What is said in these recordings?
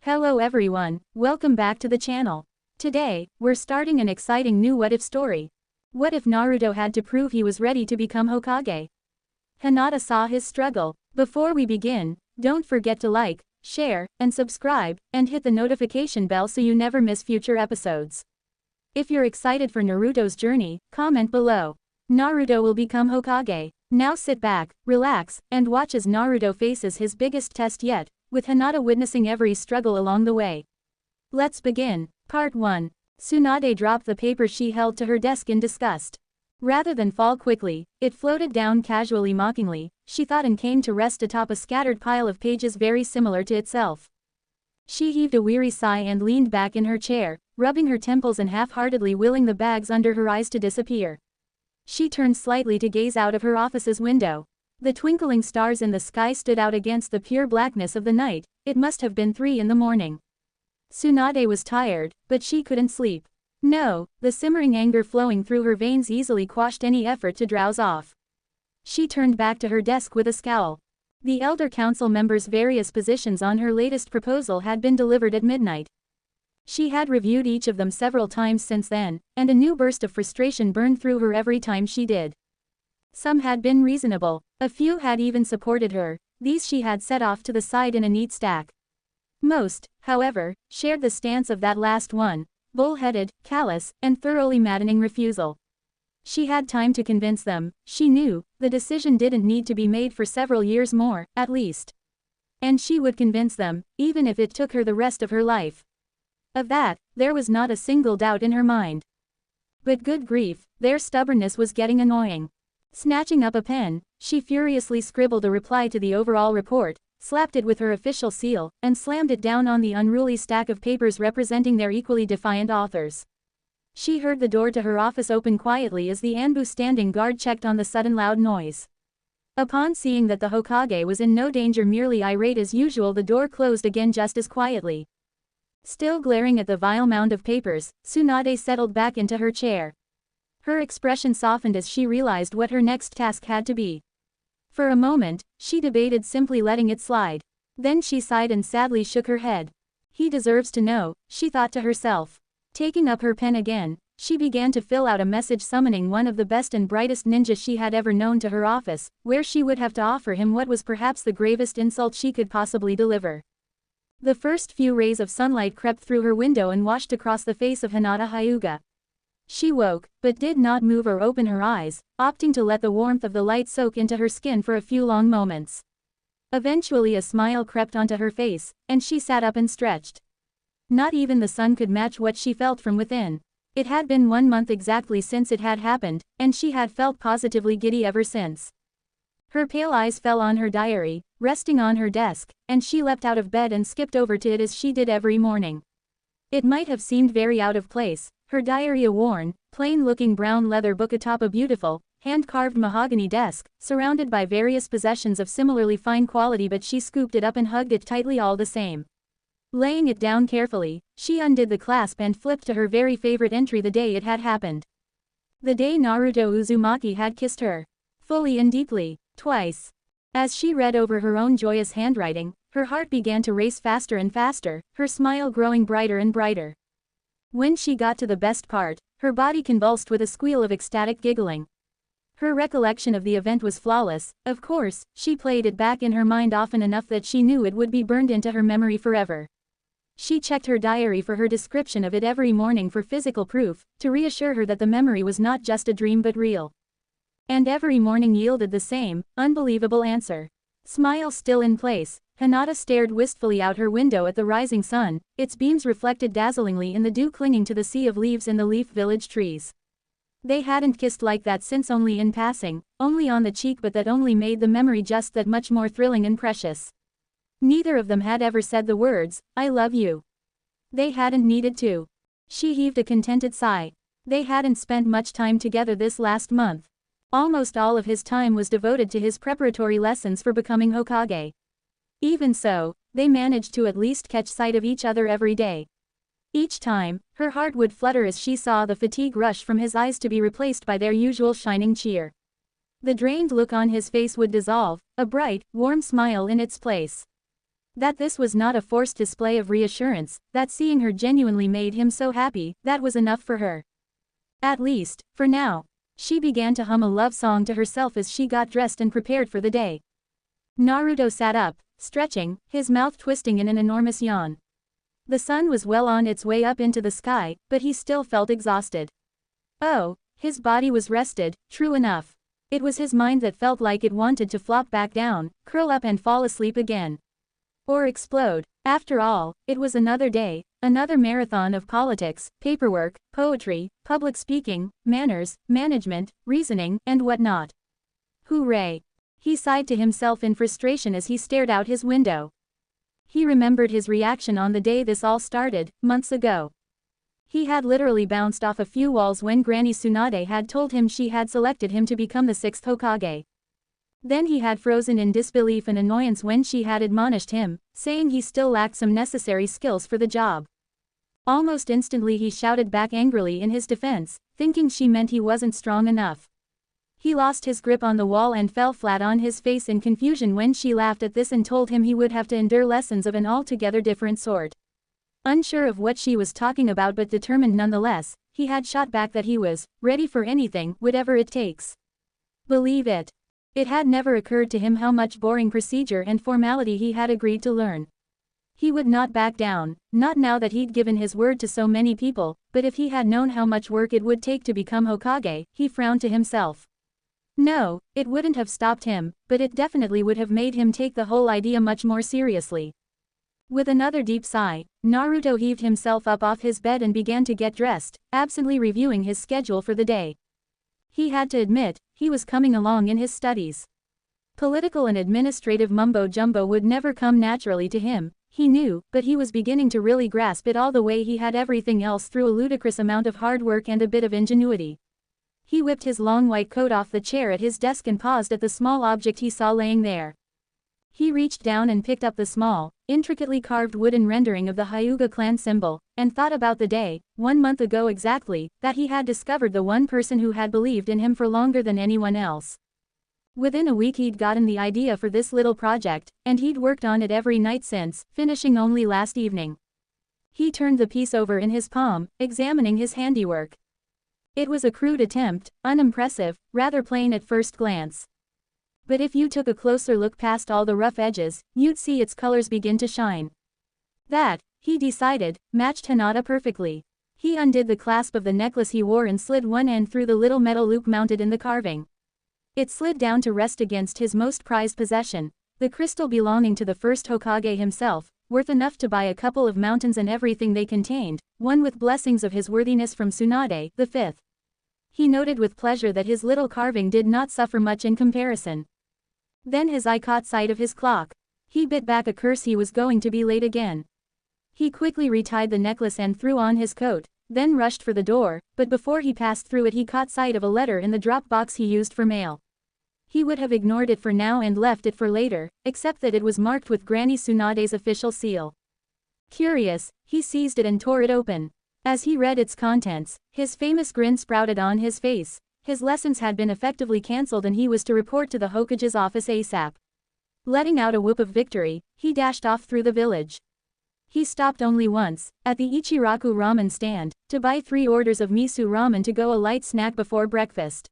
Hello everyone, welcome back to the channel. Today, we're starting an exciting new what-if story. What if Naruto had to prove he was ready to become Hokage? Hinata saw his struggle. Before we begin, don't forget to like, share, and subscribe, and hit the notification bell so you never miss future episodes. If you're excited for Naruto's journey, comment below. Naruto will become Hokage. Now sit back, relax, and watch as Naruto faces his biggest test yet, with Hinata witnessing every struggle along the way. Let's begin. Part 1. Tsunade dropped the paper she held to her desk in disgust. Rather than fall quickly, it floated down casually mockingly, she thought, and came to rest atop a scattered pile of pages very similar to itself. She heaved a weary sigh and leaned back in her chair, rubbing her temples and half-heartedly willing the bags under her eyes to disappear. She turned slightly to gaze out of her office's window. The twinkling stars in the sky stood out against the pure blackness of the night. It must have been 3 in the morning. Tsunade was tired, but she couldn't sleep. No, the simmering anger flowing through her veins easily quashed any effort to drowse off. She turned back to her desk with a scowl. The elder council members' various positions on her latest proposal had been delivered at midnight. She had reviewed each of them several times since then, and a new burst of frustration burned through her every time she did. Some had been reasonable, a few had even supported her, these she had set off to the side in a neat stack. Most, however, shared the stance of that last one, bull-headed, callous, and thoroughly maddening refusal. She had time to convince them, she knew, the decision didn't need to be made for several years more, at least. And she would convince them, even if it took her the rest of her life. Of that, there was not a single doubt in her mind. But good grief, their stubbornness was getting annoying. Snatching up a pen, she furiously scribbled a reply to the overall report, slapped it with her official seal, and slammed it down on the unruly stack of papers representing their equally defiant authors. She heard the door to her office open quietly as the Anbu standing guard checked on the sudden loud noise. Upon seeing that the Hokage was in no danger, merely irate as usual, the door closed again just as quietly. Still glaring at the vile mound of papers, Tsunade settled back into her chair. Her expression softened as she realized what her next task had to be. For a moment, she debated simply letting it slide. Then she sighed and sadly shook her head. He deserves to know, she thought to herself. Taking up her pen again, she began to fill out a message summoning one of the best and brightest ninjas she had ever known to her office, where she would have to offer him what was perhaps the gravest insult she could possibly deliver. The first few rays of sunlight crept through her window and washed across the face of Hinata Hyuga. She woke, but did not move or open her eyes, opting to let the warmth of the light soak into her skin for a few long moments. Eventually a smile crept onto her face, and she sat up and stretched. Not even the sun could match what she felt from within. It had been 1 month exactly since it had happened, and she had felt positively giddy ever since. Her pale eyes fell on her diary, resting on her desk, and she leapt out of bed and skipped over to it as she did every morning. It might have seemed very out of place, her diary a worn, plain-looking brown leather book atop a beautiful, hand-carved mahogany desk, surrounded by various possessions of similarly fine quality, but she scooped it up and hugged it tightly all the same. Laying it down carefully, she undid the clasp and flipped to her very favorite entry, the day it had happened. The day Naruto Uzumaki had kissed her. Fully and deeply. Twice. As she read over her own joyous handwriting, her heart began to race faster and faster, her smile growing brighter and brighter. When she got to the best part, her body convulsed with a squeal of ecstatic giggling. Her recollection of the event was flawless, of course, she played it back in her mind often enough that she knew it would be burned into her memory forever. She checked her diary for her description of it every morning for physical proof, to reassure her that the memory was not just a dream but real. And every morning yielded the same, unbelievable answer. Smile still in place, Hinata stared wistfully out her window at the rising sun, its beams reflected dazzlingly in the dew clinging to the sea of leaves in the leaf village trees. They hadn't kissed like that since, only in passing, only on the cheek, but that only made the memory just that much more thrilling and precious. Neither of them had ever said the words, "I love you." They hadn't needed to. She heaved a contented sigh. They hadn't spent much time together this last month. Almost all of his time was devoted to his preparatory lessons for becoming Hokage. Even so, they managed to at least catch sight of each other every day. Each time, her heart would flutter as she saw the fatigue rush from his eyes to be replaced by their usual shining cheer. The drained look on his face would dissolve, a bright, warm smile in its place. That this was not a forced display of reassurance, that seeing her genuinely made him so happy, that was enough for her. At least, for now. She began to hum a love song to herself as she got dressed and prepared for the day. Naruto sat up, stretching, his mouth twisting in an enormous yawn. The sun was well on its way up into the sky, but he still felt exhausted. Oh, his body was rested, true enough. It was his mind that felt like it wanted to flop back down, curl up and fall asleep again. Or explode. After all, it was another day, another marathon of politics, paperwork, poetry, public speaking, manners, management, reasoning, and whatnot. Hooray! He sighed to himself in frustration as he stared out his window. He remembered his reaction on the day this all started, months ago. He had literally bounced off a few walls when Granny Tsunade had told him she had selected him to become the 6th Hokage. Then he had frozen in disbelief and annoyance when she had admonished him, saying he still lacked some necessary skills for the job. Almost instantly he shouted back angrily in his defense, thinking she meant he wasn't strong enough. He lost his grip on the wall and fell flat on his face in confusion when she laughed at this and told him he would have to endure lessons of an altogether different sort. Unsure of what she was talking about but determined nonetheless, he had shot back that he was ready for anything, whatever it takes. Believe it. It had never occurred to him how much boring procedure and formality he had agreed to learn. He would not back down, not now that he'd given his word to so many people, but if he had known how much work it would take to become Hokage, he frowned to himself. No, it wouldn't have stopped him, but it definitely would have made him take the whole idea much more seriously. With another deep sigh, Naruto heaved himself up off his bed and began to get dressed, absently reviewing his schedule for the day. He had to admit, he was coming along in his studies. Political and administrative mumbo-jumbo would never come naturally to him, he knew, but he was beginning to really grasp it all the way he had everything else through a ludicrous amount of hard work and a bit of ingenuity. He whipped his long white coat off the chair at his desk and paused at the small object he saw laying there. He reached down and picked up the small, intricately carved wooden rendering of the Hyuga clan symbol, and thought about the day, 1 month ago exactly, that he had discovered the one person who had believed in him for longer than anyone else. Within a week he'd gotten the idea for this little project, and he'd worked on it every night since, finishing only last evening. He turned the piece over in his palm, examining his handiwork. It was a crude attempt, unimpressive, rather plain at first glance. But if you took a closer look past all the rough edges, you'd see its colors begin to shine. That, he decided, matched Hinata perfectly. He undid the clasp of the necklace he wore and slid one end through the little metal loop mounted in the carving. It slid down to rest against his most prized possession, the crystal belonging to the first Hokage himself, worth enough to buy a couple of mountains and everything they contained, one with blessings of his worthiness from Tsunade, the 5th. He noted with pleasure that his little carving did not suffer much in comparison. Then his eye caught sight of his clock. He bit back a curse he was going to be late again. He quickly retied the necklace and threw on his coat, then rushed for the door, but before he passed through it he caught sight of a letter in the drop box he used for mail. He would have ignored it for now and left it for later, except that it was marked with Granny Tsunade's official seal. Curious, he seized it and tore it open. As he read its contents, his famous grin sprouted on his face. His lessons had been effectively cancelled and he was to report to the Hokage's office ASAP. Letting out a whoop of victory, he dashed off through the village. He stopped only once, at the Ichiraku ramen stand, to buy 3 orders of miso ramen to go a light snack before breakfast.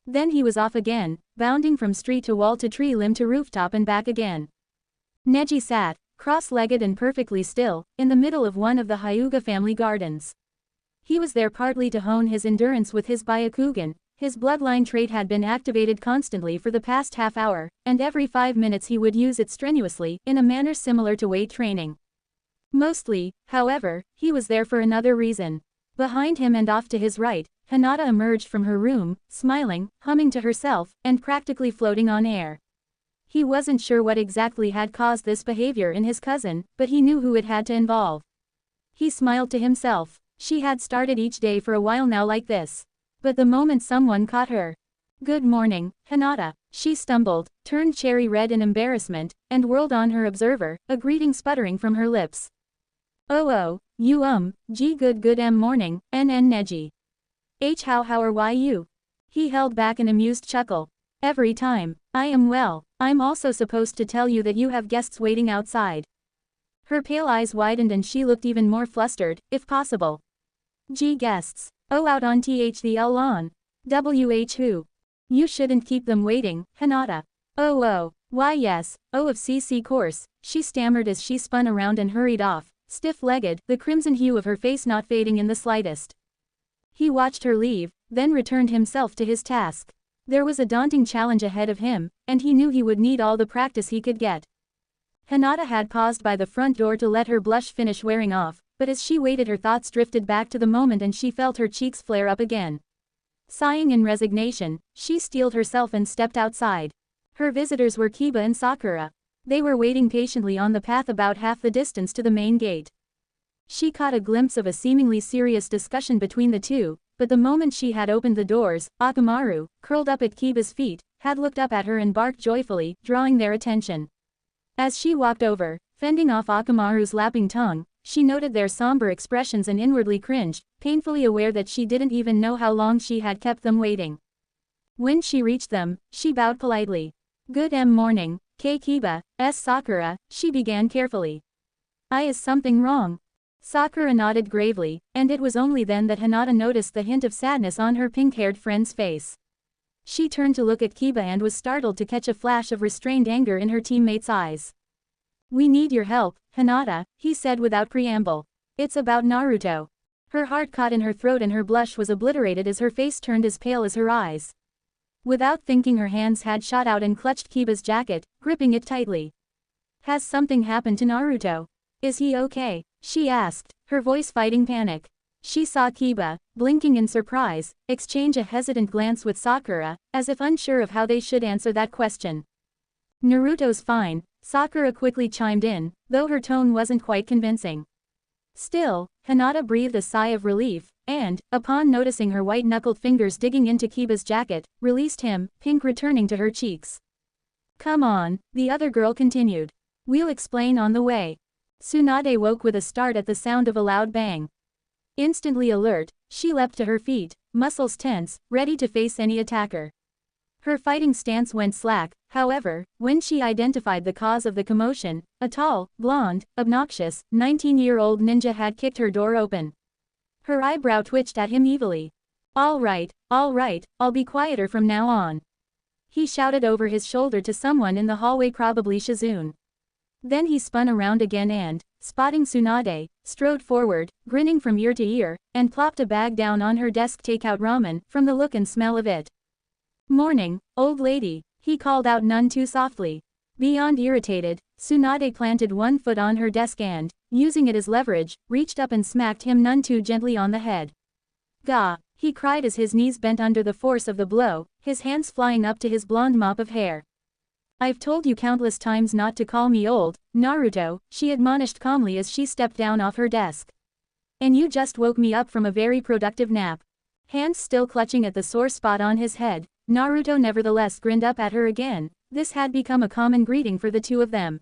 Then he was off again, bounding from street to wall to tree limb to rooftop and back again. Neji sat, cross-legged and perfectly still, in the middle of one of the Hyuga family gardens. He was there partly to hone his endurance with his Byakugan. His bloodline trait had been activated constantly for the past half hour, and every 5 minutes he would use it strenuously, in a manner similar to weight training. Mostly, however, he was there for another reason. Behind him and off to his right, Hinata emerged from her room, smiling, humming to herself, and practically floating on air. He wasn't sure what exactly had caused this behavior in his cousin, but he knew who it had to involve. He smiled to himself. She had started each day for a while now like this. But the moment someone caught her. "Good morning, Hinata," she stumbled, turned cherry red in embarrassment, and whirled on her observer, a greeting sputtering from her lips. "Oh, you gee good morning, Neji. How are you?" He held back an amused chuckle. Every time. I am well. I'm also supposed to tell you that you have guests waiting outside. Her pale eyes widened and she looked even more flustered, if possible. Gee, guests. Oh, out on the lawn. Who? You shouldn't keep them waiting, Hinata. Oh, why yes, oh of course, she stammered as she spun around and hurried off, stiff-legged, the crimson hue of her face not fading in the slightest. He watched her leave, then returned himself to his task. There was a daunting challenge ahead of him, and he knew he would need all the practice he could get. Hinata had paused by the front door to let her blush finish wearing off, but as she waited her thoughts drifted back to the moment and she felt her cheeks flare up again. Sighing in resignation, she steeled herself and stepped outside. Her visitors were Kiba and Sakura. They were waiting patiently on the path about half the distance to the main gate. She caught a glimpse of a seemingly serious discussion between the two, but the moment she had opened the doors, Akamaru, curled up at Kiba's feet, had looked up at her and barked joyfully, drawing their attention. As she walked over, fending off Akamaru's lapping tongue, she noted their somber expressions and inwardly cringed, painfully aware that she didn't even know how long she had kept them waiting. When she reached them, she bowed politely. Good morning, Kiba, Sakura, she began carefully. Is something wrong? Sakura nodded gravely, and it was only then that Hinata noticed the hint of sadness on her pink-haired friend's face. She turned to look at Kiba and was startled to catch a flash of restrained anger in her teammate's eyes. We need your help, Hinata, he said without preamble. It's about Naruto. Her heart caught in her throat and her blush was obliterated as her face turned as pale as her eyes. Without thinking her hands had shot out and clutched Kiba's jacket, gripping it tightly. Has something happened to Naruto? Is he okay? She asked, her voice fighting panic. She saw Kiba, blinking in surprise, exchange a hesitant glance with Sakura, as if unsure of how they should answer that question. Naruto's fine, Sakura quickly chimed in, though her tone wasn't quite convincing. Still, Hinata breathed a sigh of relief, and, upon noticing her white-knuckled fingers digging into Kiba's jacket, released him, pink returning to her cheeks. Come on, the other girl continued. We'll explain on the way. Tsunade woke with a start at the sound of a loud bang. Instantly alert, she leapt to her feet, muscles tense, ready to face any attacker. Her fighting stance went slack, however, when she identified the cause of the commotion, a tall, blonde, obnoxious, 19-year-old ninja had kicked her door open. Her eyebrow twitched at him evilly. All right, I'll be quieter from now on. He shouted over his shoulder to someone in the hallway, probably Shizune. Then he spun around again and, spotting Tsunade, strode forward, grinning from ear to ear, and plopped a bag down on her desk. Take out ramen, from the look and smell of it. Morning, old lady, he called out none too softly. Beyond irritated, Tsunade planted one foot on her desk and, using it as leverage, reached up and smacked him none too gently on the head. Gah, he cried as his knees bent under the force of the blow, his hands flying up to his blonde mop of hair. I've told you countless times not to call me old, Naruto, she admonished calmly as she stepped down off her desk. And you just woke me up from a very productive nap. Hands still clutching at the sore spot on his head, Naruto nevertheless grinned up at her again. This had become a common greeting for the two of them.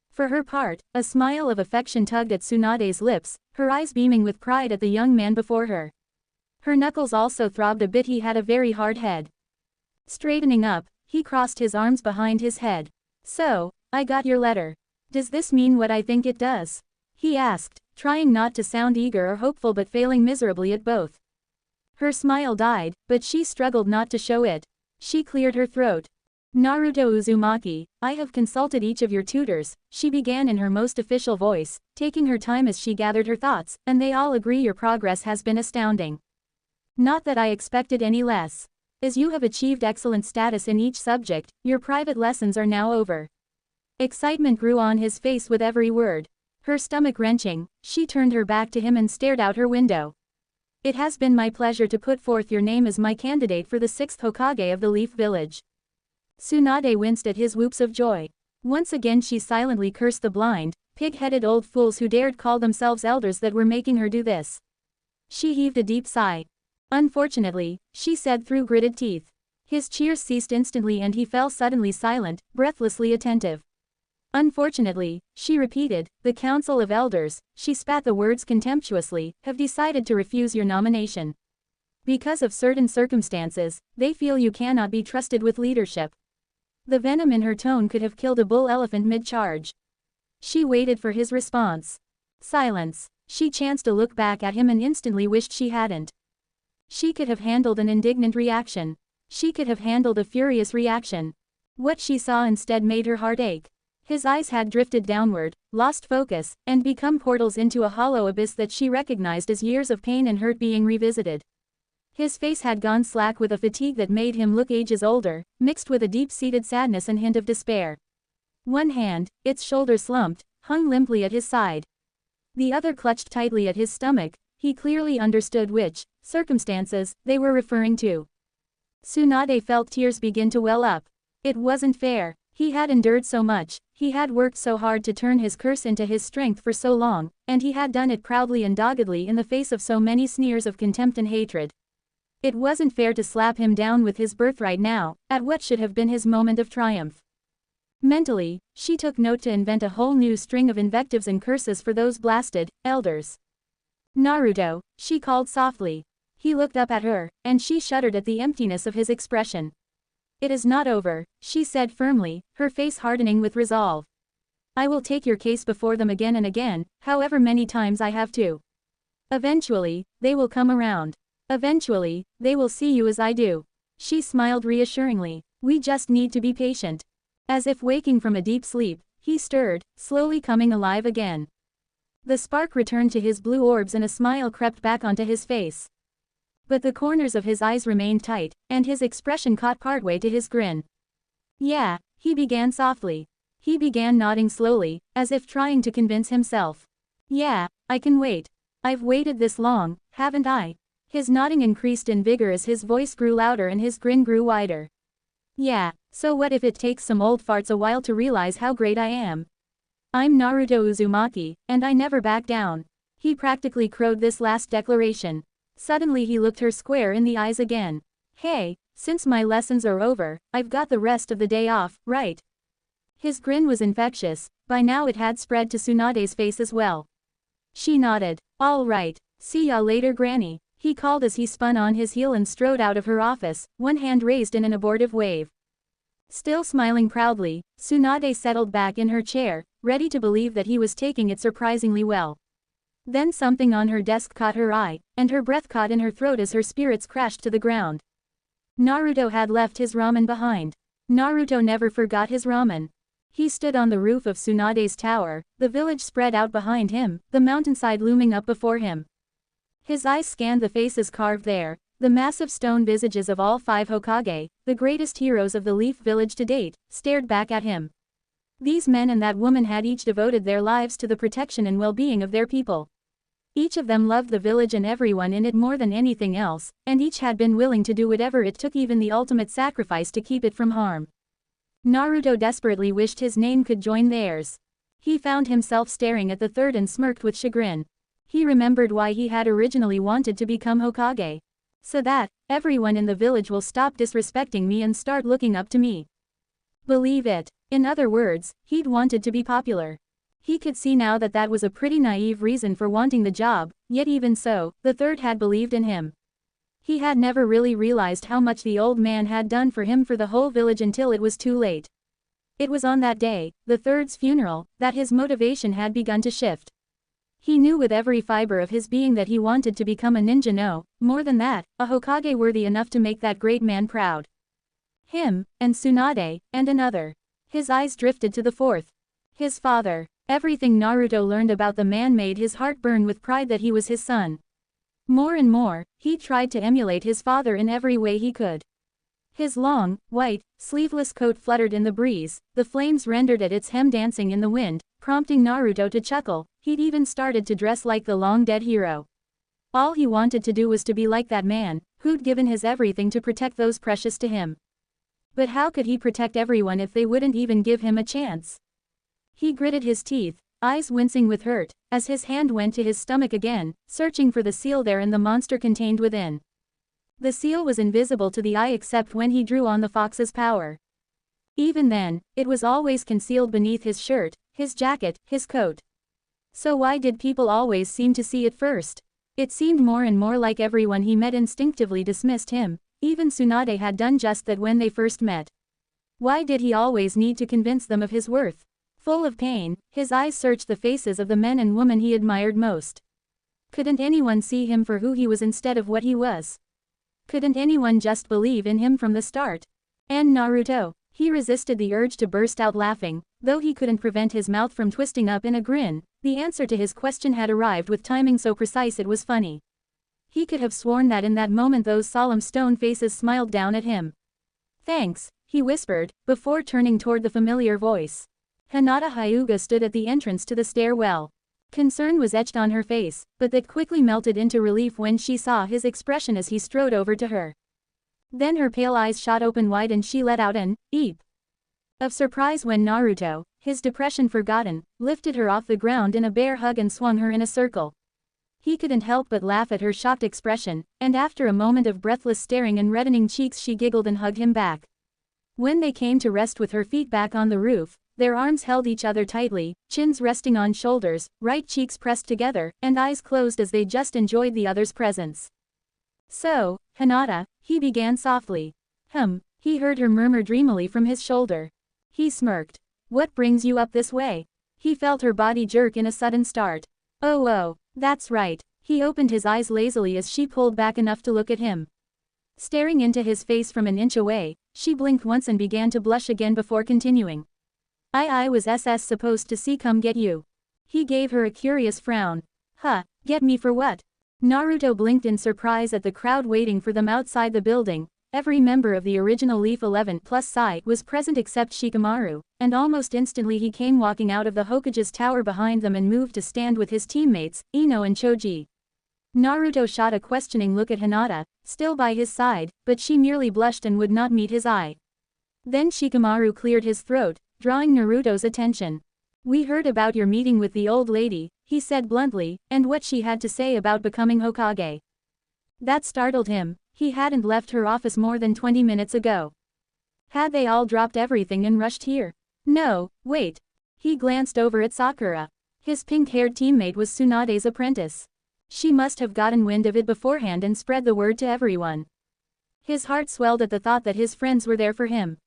For her part, a smile of affection tugged at Tsunade's lips, her eyes beaming with pride at the young man before her. Her knuckles also throbbed a bit. He had a very hard head. Straightening up, he crossed his arms behind his head. So, I got your letter. Does this mean what I think it does? He asked, trying not to sound eager or hopeful but failing miserably at both. Her smile died, but she struggled not to show it. She cleared her throat. Naruto Uzumaki, I have consulted each of your tutors, she began in her most official voice, taking her time as she gathered her thoughts, and they all agree your progress has been astounding. Not that I expected any less. As you have achieved excellent status in each subject, your private lessons are now over. Excitement grew on his face with every word. Her stomach wrenching, she turned her back to him and stared out her window. It has been my pleasure to put forth your name as my candidate for the 6th Hokage of the Leaf Village. Tsunade winced at his whoops of joy. Once again she silently cursed the blind, pig-headed old fools who dared call themselves elders that were making her do this. She heaved a deep sigh. Unfortunately, she said through gritted teeth. His cheers ceased instantly and he fell suddenly silent, breathlessly attentive. Unfortunately, she repeated, the Council of Elders, she spat the words contemptuously, have decided to refuse your nomination. Because of certain circumstances, they feel you cannot be trusted with leadership. The venom in her tone could have killed a bull elephant mid-charge. She waited for his response. Silence. She chanced to look back at him and instantly wished she hadn't. She could have handled an indignant reaction. She could have handled a furious reaction. What she saw instead made her heart ache. His eyes had drifted downward, lost focus, and become portals into a hollow abyss that she recognized as years of pain and hurt being revisited. His face had gone slack with a fatigue that made him look ages older, mixed with a deep-seated sadness and hint of despair. One hand, its shoulder slumped, hung limply at his side. The other clutched tightly at his stomach. He clearly understood which circumstances they were referring to. Tsunade felt tears begin to well up. It wasn't fair. He had endured so much, he had worked so hard to turn his curse into his strength for so long, and he had done it proudly and doggedly in the face of so many sneers of contempt and hatred. It wasn't fair to slap him down with his birthright now, at what should have been his moment of triumph. Mentally, she took note to invent a whole new string of invectives and curses for those blasted elders. Naruto, she called softly. He looked up at her, and she shuddered at the emptiness of his expression. It is not over, she said firmly, her face hardening with resolve. I will take your case before them again and again, however many times I have to. Eventually, they will come around. Eventually, they will see you as I do. She smiled reassuringly. We just need to be patient. As if waking from a deep sleep, he stirred, slowly coming alive again. The spark returned to his blue orbs and a smile crept back onto his face. But the corners of his eyes remained tight, and his expression caught partway to his grin. Yeah, he began softly. He began nodding slowly, as if trying to convince himself. Yeah, I can wait. I've waited this long, haven't I? His nodding increased in vigor as his voice grew louder and his grin grew wider. Yeah, so what if it takes some old farts a while to realize how great I am? I'm Naruto Uzumaki, and I never back down. He practically crowed this last declaration. Suddenly he looked her square in the eyes again. Hey, since my lessons are over, I've got the rest of the day off, right? His grin was infectious. By now it had spread to Tsunade's face as well. She nodded. All right, see ya later Granny, he called as he spun on his heel and strode out of her office, one hand raised in an abortive wave. Still smiling proudly, Tsunade settled back in her chair, ready to believe that he was taking it surprisingly well. Then something on her desk caught her eye, and her breath caught in her throat as her spirits crashed to the ground. Naruto had left his ramen behind. Naruto never forgot his ramen. He stood on the roof of Tsunade's tower, the village spread out behind him, the mountainside looming up before him. His eyes scanned the faces carved there, the massive stone visages of all 5 Hokage, the greatest heroes of the Leaf Village to date, stared back at him. These men and that woman had each devoted their lives to the protection and well-being of their people. Each of them loved the village and everyone in it more than anything else, and each had been willing to do whatever it took, even the ultimate sacrifice, to keep it from harm. Naruto desperately wished his name could join theirs. He found himself staring at the third and smirked with chagrin. He remembered why he had originally wanted to become Hokage. So that everyone in the village will stop disrespecting me and start looking up to me. Believe it. In other words, he'd wanted to be popular. He could see now that that was a pretty naive reason for wanting the job, yet even so, the third had believed in him. He had never really realized how much the old man had done for him, for the whole village, until it was too late. It was on that day, the third's funeral, that his motivation had begun to shift. He knew with every fiber of his being that he wanted to become a ninja, no, more than that, a Hokage worthy enough to make that great man proud. Him, and Tsunade, and another. His eyes drifted to the fourth. His father. Everything Naruto learned about the man made his heart burn with pride that he was his son. More and more, he tried to emulate his father in every way he could. His long, white, sleeveless coat fluttered in the breeze, the flames rendered at its hem dancing in the wind, prompting Naruto to chuckle. He'd even started to dress like the long-dead hero. All he wanted to do was to be like that man, who'd given his everything to protect those precious to him. But how could he protect everyone if they wouldn't even give him a chance? He gritted his teeth, eyes wincing with hurt, as his hand went to his stomach again, searching for the seal there and the monster contained within. The seal was invisible to the eye except when he drew on the fox's power. Even then, it was always concealed beneath his shirt, his jacket, his coat. So why did people always seem to see it first? It seemed more and more like everyone he met instinctively dismissed him, even Tsunade had done just that when they first met. Why did he always need to convince them of his worth? Full of pain, his eyes searched the faces of the men and women he admired most. Couldn't anyone see him for who he was instead of what he was? Couldn't anyone just believe in him from the start? And Naruto. He resisted the urge to burst out laughing, though he couldn't prevent his mouth from twisting up in a grin. The answer to his question had arrived with timing so precise it was funny. He could have sworn that in that moment those solemn stone faces smiled down at him. "Thanks," he whispered, before turning toward the familiar voice. Hinata Hyuga stood at the entrance to the stairwell. Concern was etched on her face, but that quickly melted into relief when she saw his expression as he strode over to her. Then her pale eyes shot open wide and she let out an "eep" of surprise when Naruto, his depression forgotten, lifted her off the ground in a bear hug and swung her in a circle. He couldn't help but laugh at her shocked expression, and after a moment of breathless staring and reddening cheeks she giggled and hugged him back. When they came to rest with her feet back on the roof, their arms held each other tightly, chins resting on shoulders, right cheeks pressed together, and eyes closed as they just enjoyed the other's presence. "So, Hinata," he began softly. He heard her murmur dreamily from his shoulder. He smirked. "What brings you up this way?" He felt her body jerk in a sudden start. Oh, that's right." He opened his eyes lazily as she pulled back enough to look at him. Staring into his face from an inch away, she blinked once and began to blush again before continuing. I was supposed to see come get you." He gave her a curious frown. Get me for what?" Naruto blinked in surprise at the crowd waiting for them outside the building. Every member of the original Leaf 11+ side was present except Shikamaru, and almost instantly he came walking out of the Hokage's tower behind them and moved to stand with his teammates, Ino and Choji. Naruto shot a questioning look at Hinata, still by his side, but she merely blushed and would not meet his eye. Then Shikamaru cleared his throat, drawing Naruto's attention. "We heard about your meeting with the old lady," he said bluntly, "and what she had to say about becoming Hokage." That startled him. He hadn't left her office more than 20 minutes ago. Had they all dropped everything and rushed here? No, wait. He glanced over at Sakura. His pink-haired teammate was Tsunade's apprentice. She must have gotten wind of it beforehand and spread the word to everyone. His heart swelled at the thought that his friends were there for him.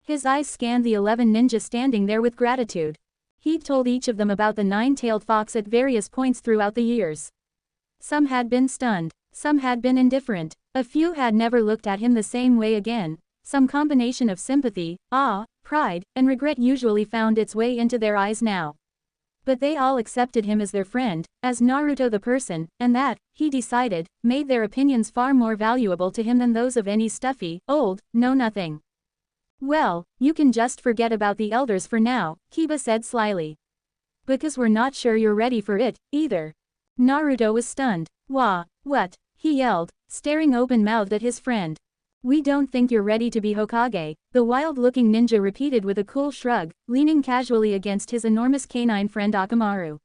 His eyes scanned the 11 ninjas standing there with gratitude. He'd told each of them about the nine-tailed fox at various points throughout the years. Some had been stunned, some had been indifferent, a few had never looked at him the same way again. Some combination of sympathy, awe, pride, and regret usually found its way into their eyes now. But they all accepted him as their friend, as Naruto the person, and that, he decided, made their opinions far more valuable to him than those of any stuffy, old, know-nothing. "Well, you can just forget about the elders for now," Kiba said slyly. "Because we're not sure you're ready for it, either." Naruto was stunned. What? He yelled, staring open-mouthed at his friend. "We don't think you're ready to be Hokage," the wild-looking ninja repeated with a cool shrug, leaning casually against his enormous canine friend Akamaru.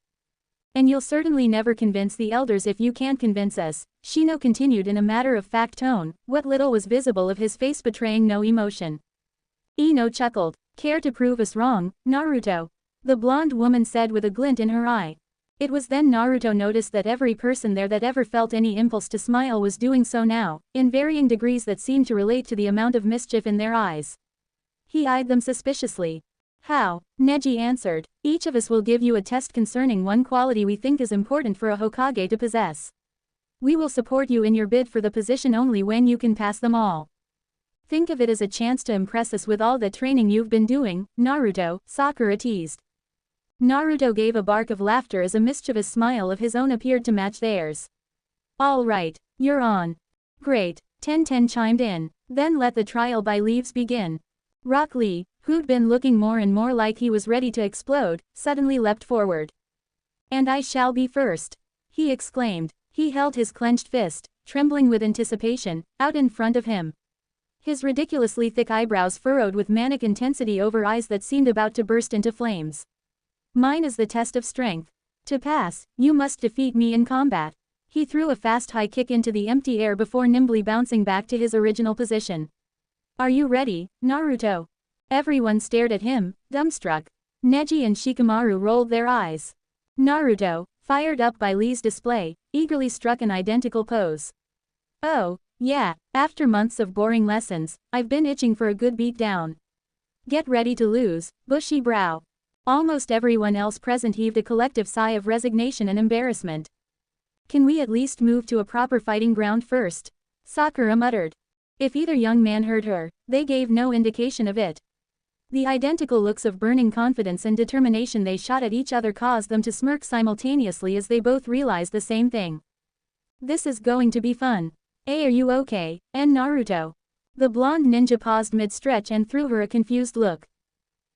"And you'll certainly never convince the elders if you can't convince us," Shino continued in a matter-of-fact tone, what little was visible of his face betraying no emotion. Ino chuckled. "Care to prove us wrong, Naruto?" the blonde woman said with a glint in her eye. It was then Naruto noticed that every person there that ever felt any impulse to smile was doing so now, in varying degrees that seemed to relate to the amount of mischief in their eyes. He eyed them suspiciously. "How?" Neji answered. "Each of us will give you a test concerning one quality we think is important for a Hokage to possess. We will support you in your bid for the position only when you can pass them all. Think of it as a chance to impress us with all the training you've been doing, Naruto," Sakura teased. Naruto gave a bark of laughter as a mischievous smile of his own appeared to match theirs. "All right, you're on." "Great," Ten chimed in. "Then let the trial by leaves begin." Rock Lee, who'd been looking more and more like he was ready to explode, suddenly leapt forward. "And I shall be first," he exclaimed. He held his clenched fist, trembling with anticipation, out in front of him. His ridiculously thick eyebrows furrowed with manic intensity over eyes that seemed about to burst into flames. "Mine is the test of strength. To pass, you must defeat me in combat." He threw a fast high kick into the empty air before nimbly bouncing back to his original position. "Are you ready, Naruto?" Everyone stared at him, dumbstruck. Neji and Shikamaru rolled their eyes. Naruto, fired up by Lee's display, eagerly struck an identical pose. Oh, yeah, after months of boring lessons, I've been itching for a good beat down. Get ready to lose, bushy brow. Almost everyone else present heaved a collective sigh of resignation and embarrassment. Can we at least move to a proper fighting ground first? Sakura muttered. If either young man heard her, they gave no indication of it. The identical looks of burning confidence and determination they shot at each other caused them to smirk simultaneously as they both realized the same thing. This is going to be fun. Hey, are you okay, and Naruto? The blonde ninja paused mid-stretch and threw her a confused look.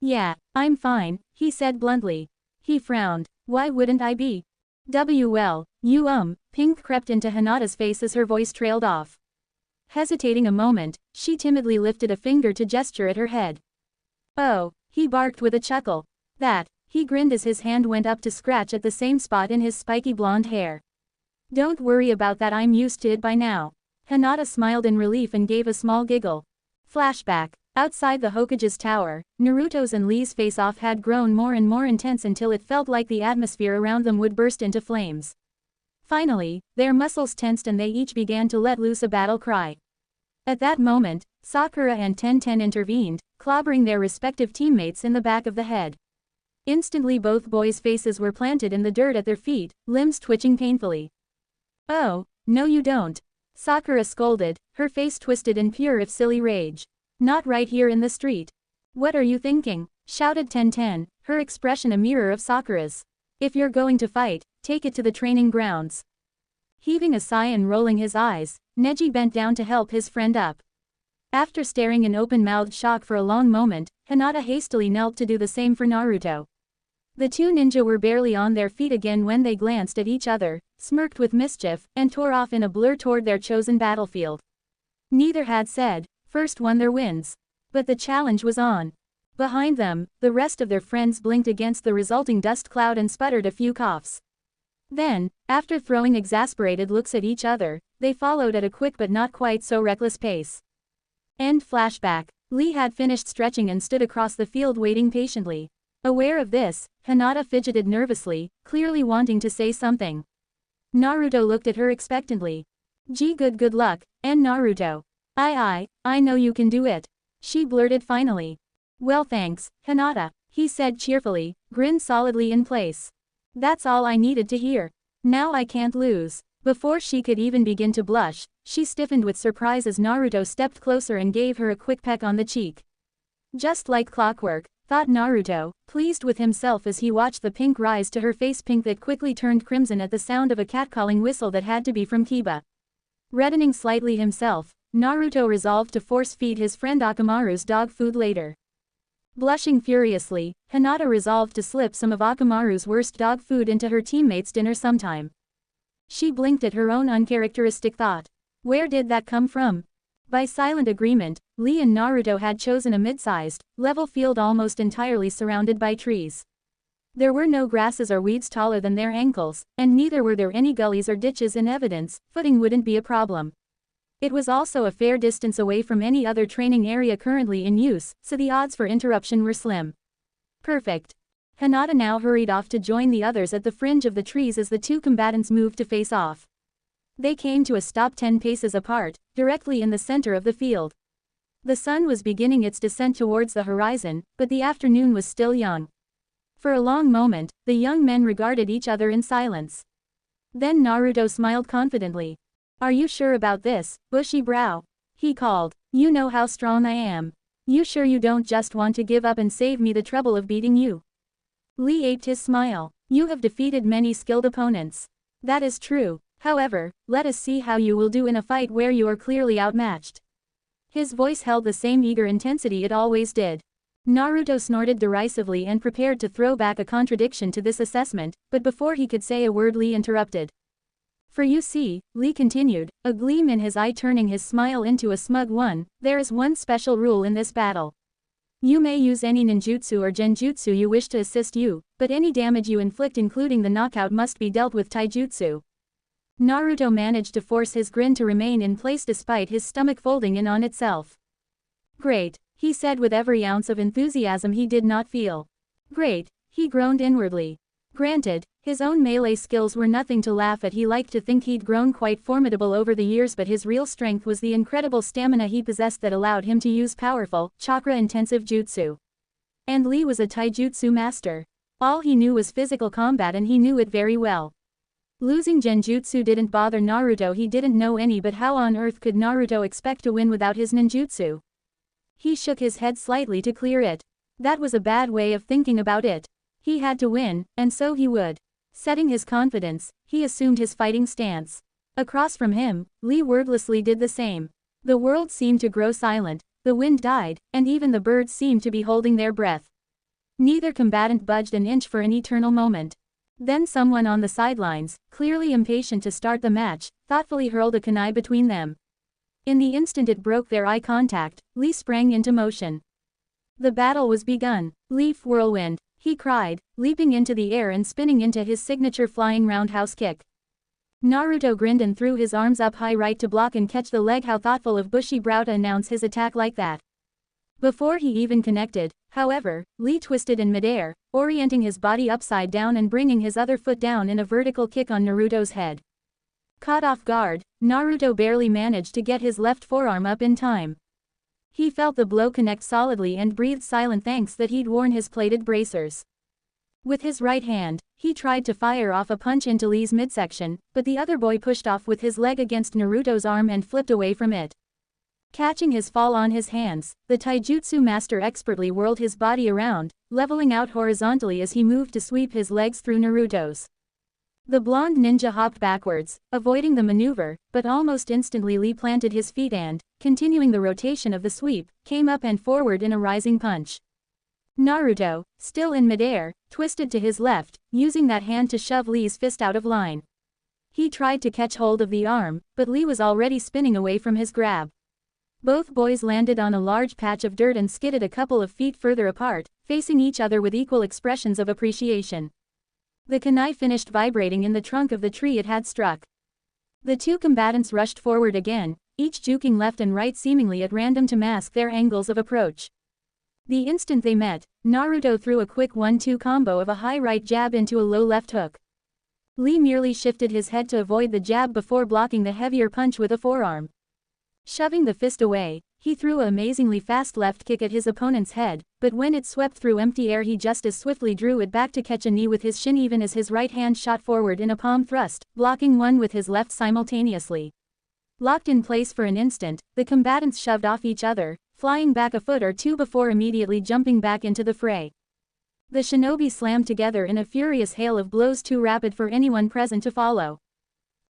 Yeah, I'm fine, he said bluntly. He frowned. Why wouldn't I be? Well, you Pink crept into Hinata's face as her voice trailed off. Hesitating a moment, she timidly lifted a finger to gesture at her head. Oh, he barked with a chuckle. He grinned as his hand went up to scratch at the same spot in his spiky blonde hair. Don't worry about that, I'm used to it by now. Hinata smiled in relief and gave a small giggle. Flashback. Outside the Hokage's tower, Naruto's and Lee's face-off had grown more and more intense until it felt like the atmosphere around them would burst into flames. Finally, their muscles tensed and they each began to let loose a battle cry. At that moment, Sakura and Tenten intervened, clobbering their respective teammates in the back of the head. Instantly both boys' faces were planted in the dirt at their feet, limbs twitching painfully. Oh, no you don't. Sakura scolded, her face twisted in pure if silly rage. Not right here in the street. What are you thinking? Shouted Tenten, her expression a mirror of Sakura's. If you're going to fight, take it to the training grounds. Heaving a sigh and rolling his eyes, Neji bent down to help his friend up. After staring in open-mouthed shock for a long moment, Hinata hastily knelt to do the same for Naruto. The two ninja were barely on their feet again when they glanced at each other, smirked with mischief, and tore off in a blur toward their chosen battlefield. Neither had said, first one their wins. But the challenge was on. Behind them, the rest of their friends blinked against the resulting dust cloud and sputtered a few coughs. Then, after throwing exasperated looks at each other, they followed at a quick but not quite so reckless pace. End flashback. Lee had finished stretching and stood across the field waiting patiently. Aware of this, Hinata fidgeted nervously, clearly wanting to say something. Naruto looked at her expectantly. Gee, good luck, and Naruto. I know you can do it. She blurted finally. Well thanks, Hinata, he said cheerfully, grin solidly in place. That's all I needed to hear. Now I can't lose. Before she could even begin to blush, she stiffened with surprise as Naruto stepped closer and gave her a quick peck on the cheek. Just like clockwork, thought Naruto, pleased with himself as he watched the pink rise to her face, pink that quickly turned crimson at the sound of a catcalling whistle that had to be from Kiba. Reddening slightly himself, Naruto resolved to force-feed his friend Akamaru's dog food later. Blushing furiously, Hinata resolved to slip some of Akamaru's worst dog food into her teammates' dinner sometime. She blinked at her own uncharacteristic thought. Where did that come from? By silent agreement, Lee and Naruto had chosen a mid-sized, level field almost entirely surrounded by trees. There were no grasses or weeds taller than their ankles, and neither were there any gullies or ditches in evidence. Footing wouldn't be a problem. It was also a fair distance away from any other training area currently in use, so the odds for interruption were slim. Perfect. Hinata now hurried off to join the others at the fringe of the trees as the two combatants moved to face off. They came to a stop 10 paces apart, directly in the center of the field. The sun was beginning its descent towards the horizon, but the afternoon was still young. For a long moment, the young men regarded each other in silence. Then Naruto smiled confidently. Are you sure about this, bushy brow? He called. You know how strong I am. You sure you don't just want to give up and save me the trouble of beating you? Lee aped his smile. You have defeated many skilled opponents. That is true. However, let us see how you will do in a fight where you are clearly outmatched. His voice held the same eager intensity it always did. Naruto snorted derisively and prepared to throw back a contradiction to this assessment, but before he could say a word Lee interrupted. For you see, Lee continued, a gleam in his eye turning his smile into a smug one, there is one special rule in this battle. You may use any ninjutsu or genjutsu you wish to assist you, but any damage you inflict including the knockout must be dealt with taijutsu. Naruto managed to force his grin to remain in place despite his stomach folding in on itself. Great, he said with every ounce of enthusiasm he did not feel. Great, he groaned inwardly. Granted, His own melee skills were nothing to laugh at. He liked to think he'd grown quite formidable over the years, but his real strength was the incredible stamina he possessed that allowed him to use powerful, chakra-intensive jutsu. And Lee was a taijutsu master. All he knew was physical combat, and he knew it very well. Losing genjutsu didn't bother Naruto. He didn't know any, but how on earth could Naruto expect to win without his ninjutsu? He shook his head slightly to clear it. That was a bad way of thinking about it. He had to win, and so he would. Setting his confidence, he assumed his fighting stance. Across from him, Lee wordlessly did the same. The world seemed to grow silent, the wind died, and even the birds seemed to be holding their breath. Neither combatant budged an inch for an eternal moment. Then someone on the sidelines, clearly impatient to start the match, thoughtfully hurled a kunai between them. In the instant it broke their eye contact, Lee sprang into motion. The battle was begun. "Leaf whirlwind," he cried, leaping into the air and spinning into his signature flying roundhouse kick. Naruto grinned and threw his arms up high right to block and catch the leg. How thoughtful of bushy brow to announce his attack like that. Before he even connected, however, Lee twisted in midair, orienting his body upside down and bringing his other foot down in a vertical kick on Naruto's head. Caught off guard, Naruto barely managed to get his left forearm up in time. He felt the blow connect solidly and breathed silent thanks that he'd worn his plated bracers. With his right hand, he tried to fire off a punch into Lee's midsection, but the other boy pushed off with his leg against Naruto's arm and flipped away from it. Catching his fall on his hands, the taijutsu master expertly whirled his body around, leveling out horizontally as he moved to sweep his legs through Naruto's. The blonde ninja hopped backwards, avoiding the maneuver, but almost instantly Lee planted his feet and, continuing the rotation of the sweep, came up and forward in a rising punch. Naruto, still in midair, twisted to his left, using that hand to shove Lee's fist out of line. He tried to catch hold of the arm, but Lee was already spinning away from his grab. Both boys landed on a large patch of dirt and skidded a couple of feet further apart, facing each other with equal expressions of appreciation. The kunai finished vibrating in the trunk of the tree it had struck. The two combatants rushed forward again, each juking left and right seemingly at random to mask their angles of approach. The instant they met, Naruto threw a quick 1-2 combo of a high right jab into a low left hook. Lee merely shifted his head to avoid the jab before blocking the heavier punch with a forearm. Shoving the fist away, he threw an amazingly fast left kick at his opponent's head, but when it swept through empty air he just as swiftly drew it back to catch a knee with his shin even as his right hand shot forward in a palm thrust, blocking one with his left simultaneously. Locked in place for an instant, the combatants shoved off each other, flying back a foot or two before immediately jumping back into the fray. The shinobi slammed together in a furious hail of blows too rapid for anyone present to follow.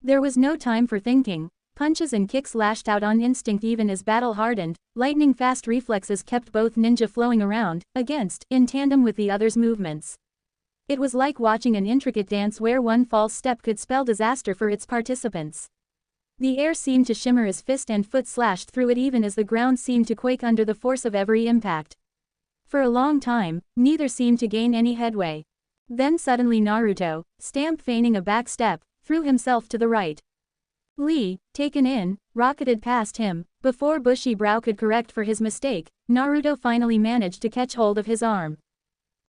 There was no time for thinking. Punches and kicks lashed out on instinct even as battle hardened, lightning-fast reflexes kept both ninja flowing around, against, in tandem with the other's movements. It was like watching an intricate dance where one false step could spell disaster for its participants. The air seemed to shimmer as fist and foot slashed through it even as the ground seemed to quake under the force of every impact. For a long time, neither seemed to gain any headway. Then suddenly Naruto, feigning a back step, threw himself to the right. Lee, taken in, rocketed past him. Before Bushy Brow could correct for his mistake, Naruto finally managed to catch hold of his arm.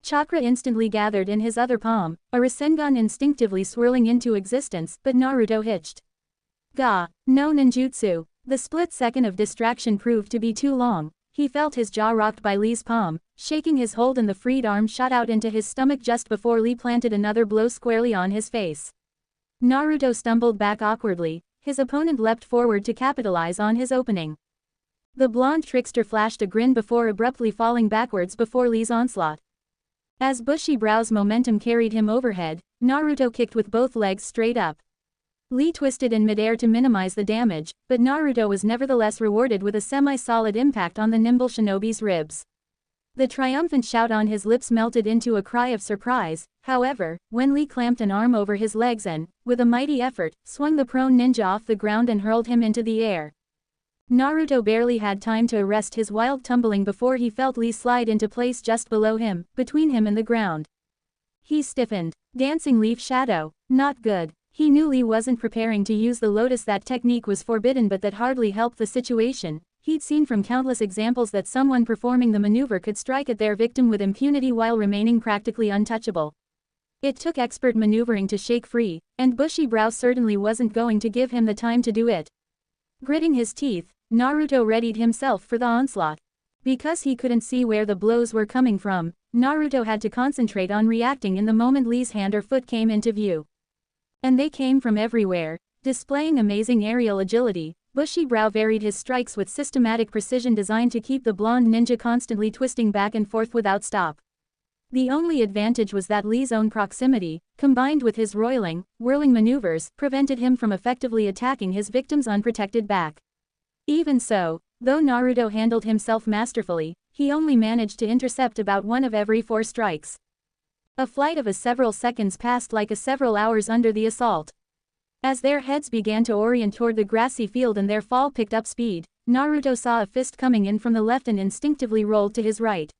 Chakra instantly gathered in his other palm, a Rasengan instinctively swirling into existence, but Naruto hitched. Ga, no ninjutsu. The split second of distraction proved to be too long. He felt his jaw rocked by Lee's palm, shaking his hold and the freed arm shot out into his stomach just before Lee planted another blow squarely on his face. Naruto stumbled back awkwardly. His opponent leapt forward to capitalize on his opening. The blonde trickster flashed a grin before abruptly falling backwards before Lee's onslaught. As Bushy Brow's momentum carried him overhead, Naruto kicked with both legs straight up. Lee twisted in midair to minimize the damage, but Naruto was nevertheless rewarded with a semi-solid impact on the nimble shinobi's ribs. The triumphant shout on his lips melted into a cry of surprise, however, when Lee clamped an arm over his legs and, with a mighty effort, swung the prone ninja off the ground and hurled him into the air. Naruto barely had time to arrest his wild tumbling before he felt Lee slide into place just below him, between him and the ground. He stiffened. Dancing leaf shadow. Not good. He knew Lee wasn't preparing to use the lotus. That technique was forbidden, but that hardly helped the situation. He'd seen from countless examples that someone performing the maneuver could strike at their victim with impunity while remaining practically untouchable. It took expert maneuvering to shake free, and Bushy-Brow certainly wasn't going to give him the time to do it. Gritting his teeth, Naruto readied himself for the onslaught. Because he couldn't see where the blows were coming from, Naruto had to concentrate on reacting in the moment Lee's hand or foot came into view. And they came from everywhere. Displaying amazing aerial agility, Bushy-Brow varied his strikes with systematic precision designed to keep the blonde ninja constantly twisting back and forth without stop. The only advantage was that Lee's own proximity, combined with his whirling maneuvers, prevented him from effectively attacking his victim's unprotected back. Even so, though Naruto handled himself masterfully, he only managed to intercept about one of every 4 strikes. A flight of several seconds passed like several hours under the assault. As their heads began to orient toward the grassy field and their fall picked up speed, Naruto saw a fist coming in from the left and instinctively rolled to his right.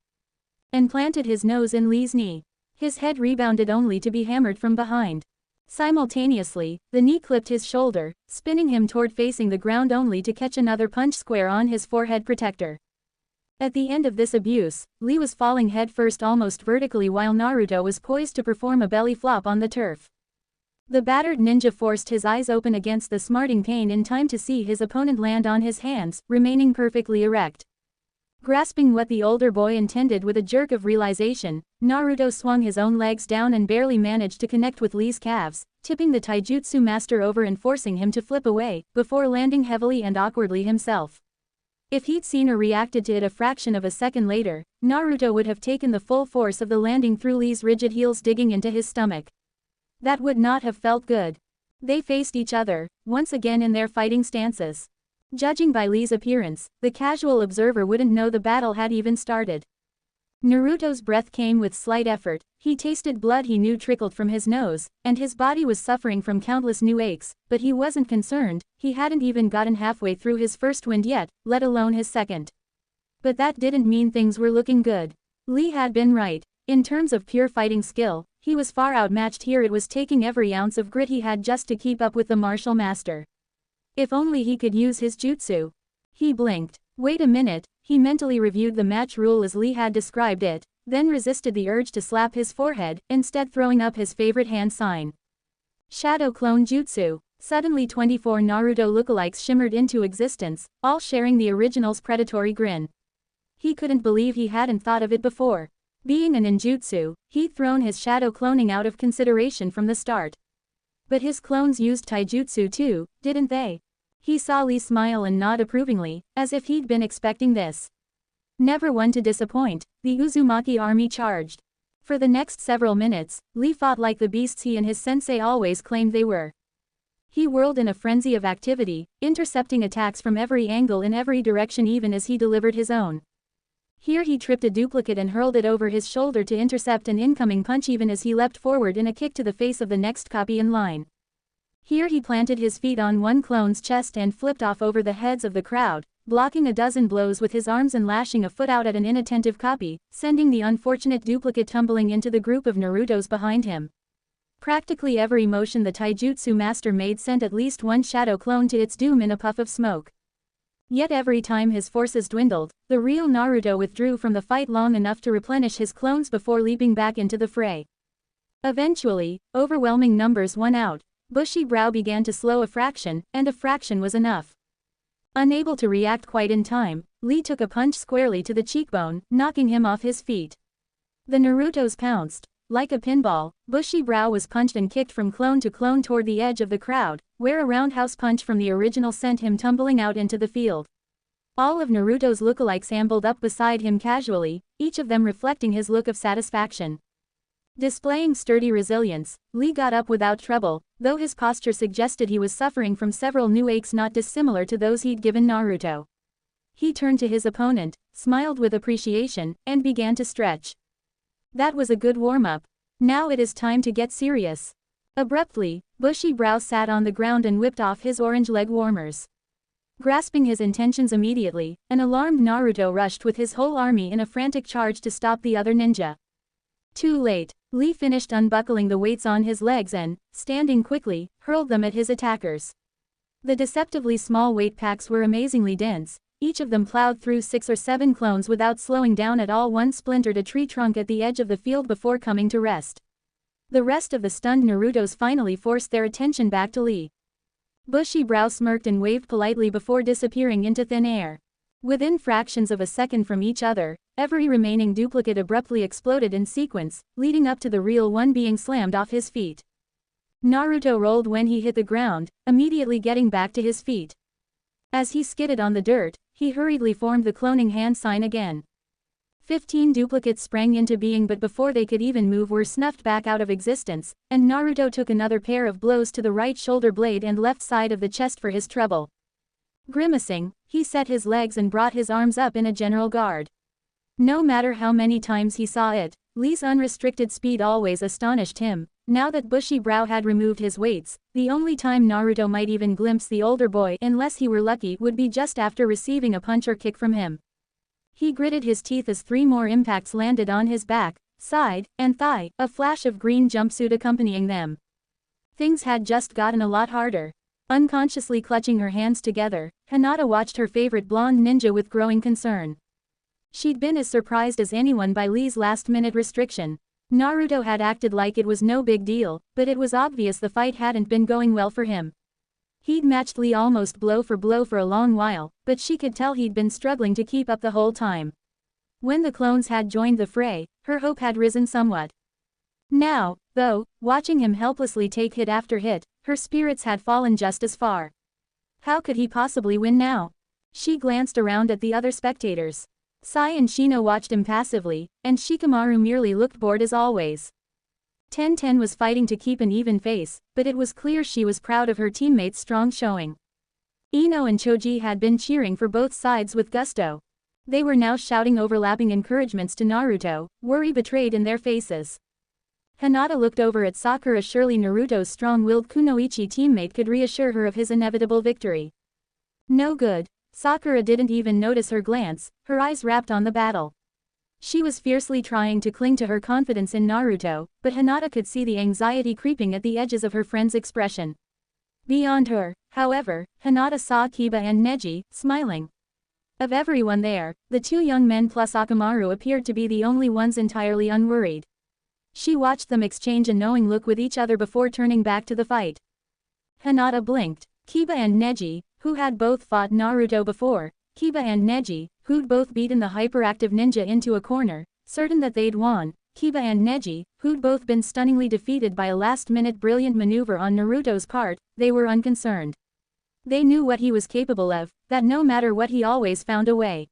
And planted his nose in Lee's knee. His head rebounded only to be hammered from behind. Simultaneously, the knee clipped his shoulder, spinning him toward facing the ground only to catch another punch square on his forehead protector. At the end of this abuse, Lee was falling headfirst almost vertically while Naruto was poised to perform a belly flop on the turf. The battered ninja forced his eyes open against the smarting pain in time to see his opponent land on his hands, remaining perfectly erect. Grasping what the older boy intended with a jerk of realization, Naruto swung his own legs down and barely managed to connect with Lee's calves, tipping the taijutsu master over and forcing him to flip away, before landing heavily and awkwardly himself. If he'd seen or reacted to it a fraction of a second later, Naruto would have taken the full force of the landing through Lee's rigid heels digging into his stomach. That would not have felt good. They faced each other, once again in their fighting stances. Judging by Lee's appearance, the casual observer wouldn't know the battle had even started. Naruto's breath came with slight effort, he tasted blood he knew trickled from his nose, and his body was suffering from countless new aches, but he wasn't concerned, he hadn't even gotten halfway through his first wind yet, let alone his second. But that didn't mean things were looking good. Lee had been right. In terms of pure fighting skill, he was far outmatched here. It was taking every ounce of grit he had just to keep up with the martial master. If only he could use his jutsu. He blinked. Wait a minute, he mentally reviewed the match rule as Lee had described it, then resisted the urge to slap his forehead, instead throwing up his favorite hand sign. Shadow Clone Jutsu. Suddenly 24 Naruto lookalikes shimmered into existence, all sharing the original's predatory grin. He couldn't believe he hadn't thought of it before. Being a ninjutsu, he'd thrown his shadow cloning out of consideration from the start. But his clones used taijutsu too, didn't they? He saw Lee smile and nod approvingly, as if he'd been expecting this. Never one to disappoint, the Uzumaki army charged. For the next several minutes, Lee fought like the beasts he and his sensei always claimed they were. He whirled in a frenzy of activity, intercepting attacks from every angle in every direction even as he delivered his own. Here he tripped a duplicate and hurled it over his shoulder to intercept an incoming punch even as he leapt forward in a kick to the face of the next copy in line. Here he planted his feet on one clone's chest and flipped off over the heads of the crowd, blocking a dozen blows with his arms and lashing a foot out at an inattentive copy, sending the unfortunate duplicate tumbling into the group of Narutos behind him. Practically every motion the taijutsu master made sent at least one shadow clone to its doom in a puff of smoke. Yet every time his forces dwindled, the real Naruto withdrew from the fight long enough to replenish his clones before leaping back into the fray. Eventually, overwhelming numbers won out. Bushy-Brow began to slow a fraction, and a fraction was enough. Unable to react quite in time, Lee took a punch squarely to the cheekbone, knocking him off his feet. The Narutos pounced. Like a pinball, Bushy-Brow was punched and kicked from clone to clone toward the edge of the crowd, where a roundhouse punch from the original sent him tumbling out into the field. All of Naruto's lookalikes ambled up beside him casually, each of them reflecting his look of satisfaction. Displaying sturdy resilience, Lee got up without trouble, though his posture suggested he was suffering from several new aches not dissimilar to those he'd given Naruto. He turned to his opponent, smiled with appreciation, and began to stretch. That was a good warm-up. Now it is time to get serious. Abruptly, Bushy-Brow sat on the ground and whipped off his orange leg warmers. Grasping his intentions immediately, an alarmed Naruto rushed with his whole army in a frantic charge to stop the other ninja. Too late. Lee finished unbuckling the weights on his legs and, standing quickly, hurled them at his attackers. The deceptively small weight packs were amazingly dense. Each of them plowed through 6 or 7 clones without slowing down at all. One splintered a tree trunk at the edge of the field before coming to rest. The rest of the stunned Narutos finally forced their attention back to Lee. Bushy Brow smirked and waved politely before disappearing into thin air. Within fractions of a second from each other, every remaining duplicate abruptly exploded in sequence, leading up to the real one being slammed off his feet. Naruto rolled when he hit the ground, immediately getting back to his feet. As he skidded on the dirt, he hurriedly formed the cloning hand sign again. 15 duplicates sprang into being, but before they could even move were snuffed back out of existence, and Naruto took another pair of blows to the right shoulder blade and left side of the chest for his trouble. Grimacing, he set his legs and brought his arms up in a general guard. No matter how many times he saw it, Lee's unrestricted speed always astonished him. Now that Bushy Brow had removed his weights, the only time Naruto might even glimpse the older boy, unless he were lucky, would be just after receiving a punch or kick from him. He gritted his teeth as 3 more impacts landed on his back, side, and thigh, a flash of green jumpsuit accompanying them. Things had just gotten a lot harder. Unconsciously clutching her hands together, Hinata watched her favorite blonde ninja with growing concern. She'd been as surprised as anyone by Lee's last-minute restriction. Naruto had acted like it was no big deal, but it was obvious the fight hadn't been going well for him. He'd matched Lee almost blow for a long while, but she could tell he'd been struggling to keep up the whole time. When the clones had joined the fray, her hope had risen somewhat. Now, though, watching him helplessly take hit after hit, her spirits had fallen just as far. How could he possibly win now? She glanced around at the other spectators. Sai and Shino watched impassively, and Shikamaru merely looked bored as always. Ten was fighting to keep an even face, but it was clear she was proud of her teammates' strong showing. Ino and Choji had been cheering for both sides with gusto. They were now shouting overlapping encouragements to Naruto, worry betrayed in their faces. Hinata looked over at Sakura. Surely Naruto's strong-willed kunoichi teammate could reassure her of his inevitable victory. No good. Sakura didn't even notice her glance, her eyes wrapped on the battle. She was fiercely trying to cling to her confidence in Naruto, but Hinata could see the anxiety creeping at the edges of her friend's expression. Beyond her, however, Hinata saw Kiba and Neji, smiling. Of everyone there, the 2 young men plus Akamaru appeared to be the only ones entirely unworried. She watched them exchange a knowing look with each other before turning back to the fight. Hinata blinked. Kiba and Neji, who had both fought Naruto before, Kiba and Neji, who'd both beaten the hyperactive ninja into a corner, certain that they'd won, Kiba and Neji, who'd both been stunningly defeated by a last-minute brilliant maneuver on Naruto's part, they were unconcerned. They knew what he was capable of, that no matter what he always found a way.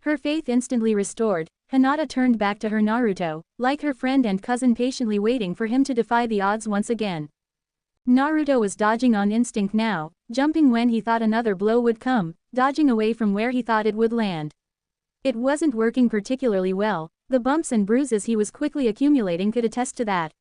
Her faith instantly restored, Hinata turned back to her Naruto, like her friend and cousin patiently waiting for him to defy the odds once again. Naruto was dodging on instinct now, jumping when he thought another blow would come, dodging away from where he thought it would land. It wasn't working particularly well, the bumps and bruises he was quickly accumulating could attest to that.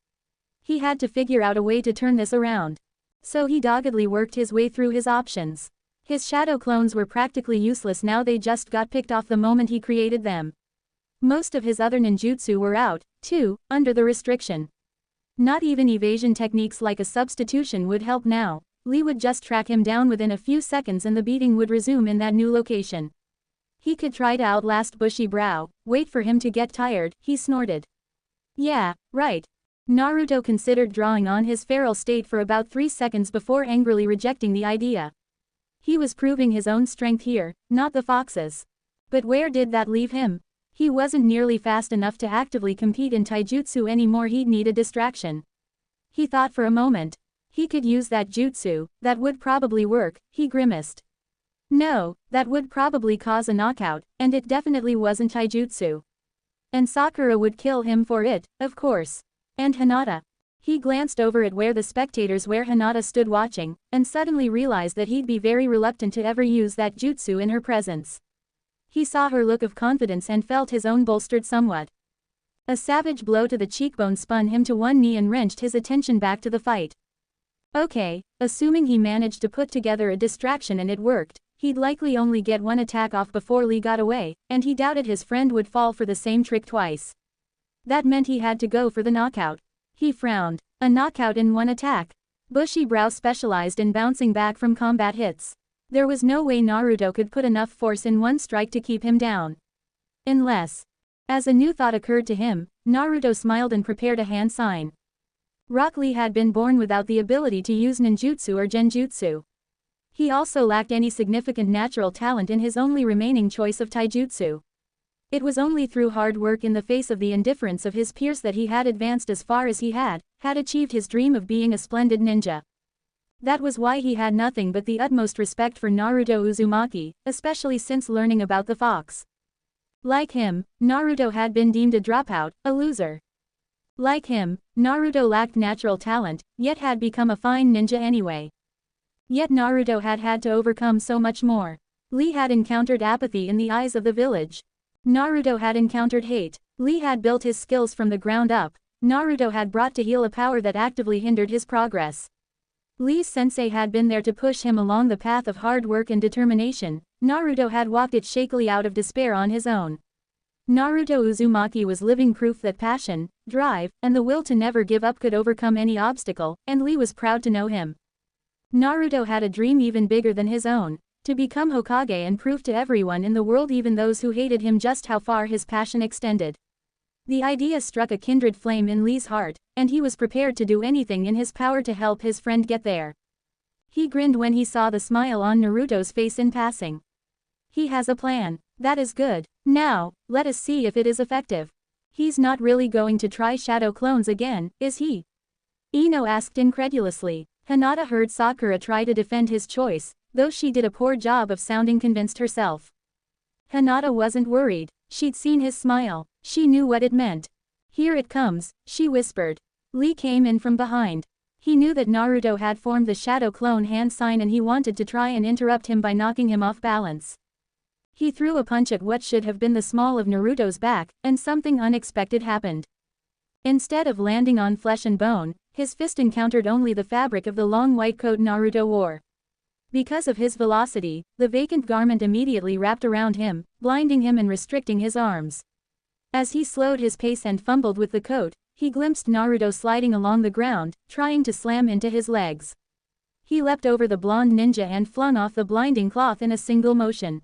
He had to figure out a way to turn this around. So he doggedly worked his way through his options. His shadow clones were practically useless now, they just got picked off the moment he created them. Most of his other ninjutsu were out, too, under the restriction. Not even evasion techniques like a substitution would help now. Lee would just track him down within a few seconds and the beating would resume in that new location. He could try to outlast Bushy Brow, wait for him to get tired, he snorted. Yeah, right. Naruto considered drawing on his feral state for about 3 seconds before angrily rejecting the idea. He was proving his own strength here, not the fox's. But where did that leave him? He wasn't nearly fast enough to actively compete in taijutsu anymore, he'd need a distraction. He thought for a moment. He could use that jutsu, that would probably work, he grimaced. No, that would probably cause a knockout, and it definitely wasn't taijutsu. And Sakura would kill him for it, of course. And Hinata. He glanced over at where Hinata stood watching, and suddenly realized that he'd be very reluctant to ever use that jutsu in her presence. He saw her look of confidence and felt his own bolstered somewhat. A savage blow to the cheekbone spun him to one knee and wrenched his attention back to the fight. Okay, assuming he managed to put together a distraction and it worked, he'd likely only get one attack off before Lee got away, and he doubted his friend would fall for the same trick twice. That meant he had to go for the knockout. He frowned. A knockout in one attack. Bushy Brow specialized in bouncing back from combat hits. There was no way Naruto could put enough force in one strike to keep him down. Unless. As a new thought occurred to him, Naruto smiled and prepared a hand sign. Rock Lee had been born without the ability to use ninjutsu or genjutsu. He also lacked any significant natural talent in his only remaining choice of taijutsu. It was only through hard work in the face of the indifference of his peers that he had advanced as far as he had achieved his dream of being a splendid ninja. That was why he had nothing but the utmost respect for Naruto Uzumaki, especially since learning about the fox. Like him, Naruto had been deemed a dropout, a loser. Like him, Naruto lacked natural talent, yet had become a fine ninja anyway. Yet Naruto had to overcome so much more. Lee had encountered apathy in the eyes of the village. Naruto had encountered hate. Lee had built his skills from the ground up. Naruto had brought to heel a power that actively hindered his progress. Lee's sensei had been there to push him along the path of hard work and determination. Naruto had walked it shakily out of despair on his own. Naruto Uzumaki was living proof that passion, drive, and the will to never give up could overcome any obstacle, and Lee was proud to know him. Naruto had a dream even bigger than his own, to become Hokage and prove to everyone in the world, even those who hated him, just how far his passion extended. The idea struck a kindred flame in Lee's heart, and he was prepared to do anything in his power to help his friend get there. He grinned when he saw the smile on Naruto's face in passing. He has a plan. That is good. Now, let us see if it is effective. He's not really going to try shadow clones again, is he? Ino asked incredulously. Hinata heard Sakura try to defend his choice, though she did a poor job of sounding convinced herself. Hinata wasn't worried. She'd seen his smile. She knew what it meant. Here it comes, she whispered. Lee came in from behind. He knew that Naruto had formed the shadow clone hand sign and he wanted to try and interrupt him by knocking him off balance. He threw a punch at what should have been the small of Naruto's back, and something unexpected happened. Instead of landing on flesh and bone, his fist encountered only the fabric of the long white coat Naruto wore. Because of his velocity, the vacant garment immediately wrapped around him, blinding him and restricting his arms. As he slowed his pace and fumbled with the coat, he glimpsed Naruto sliding along the ground, trying to slam into his legs. He leapt over the blonde ninja and flung off the blinding cloth in a single motion.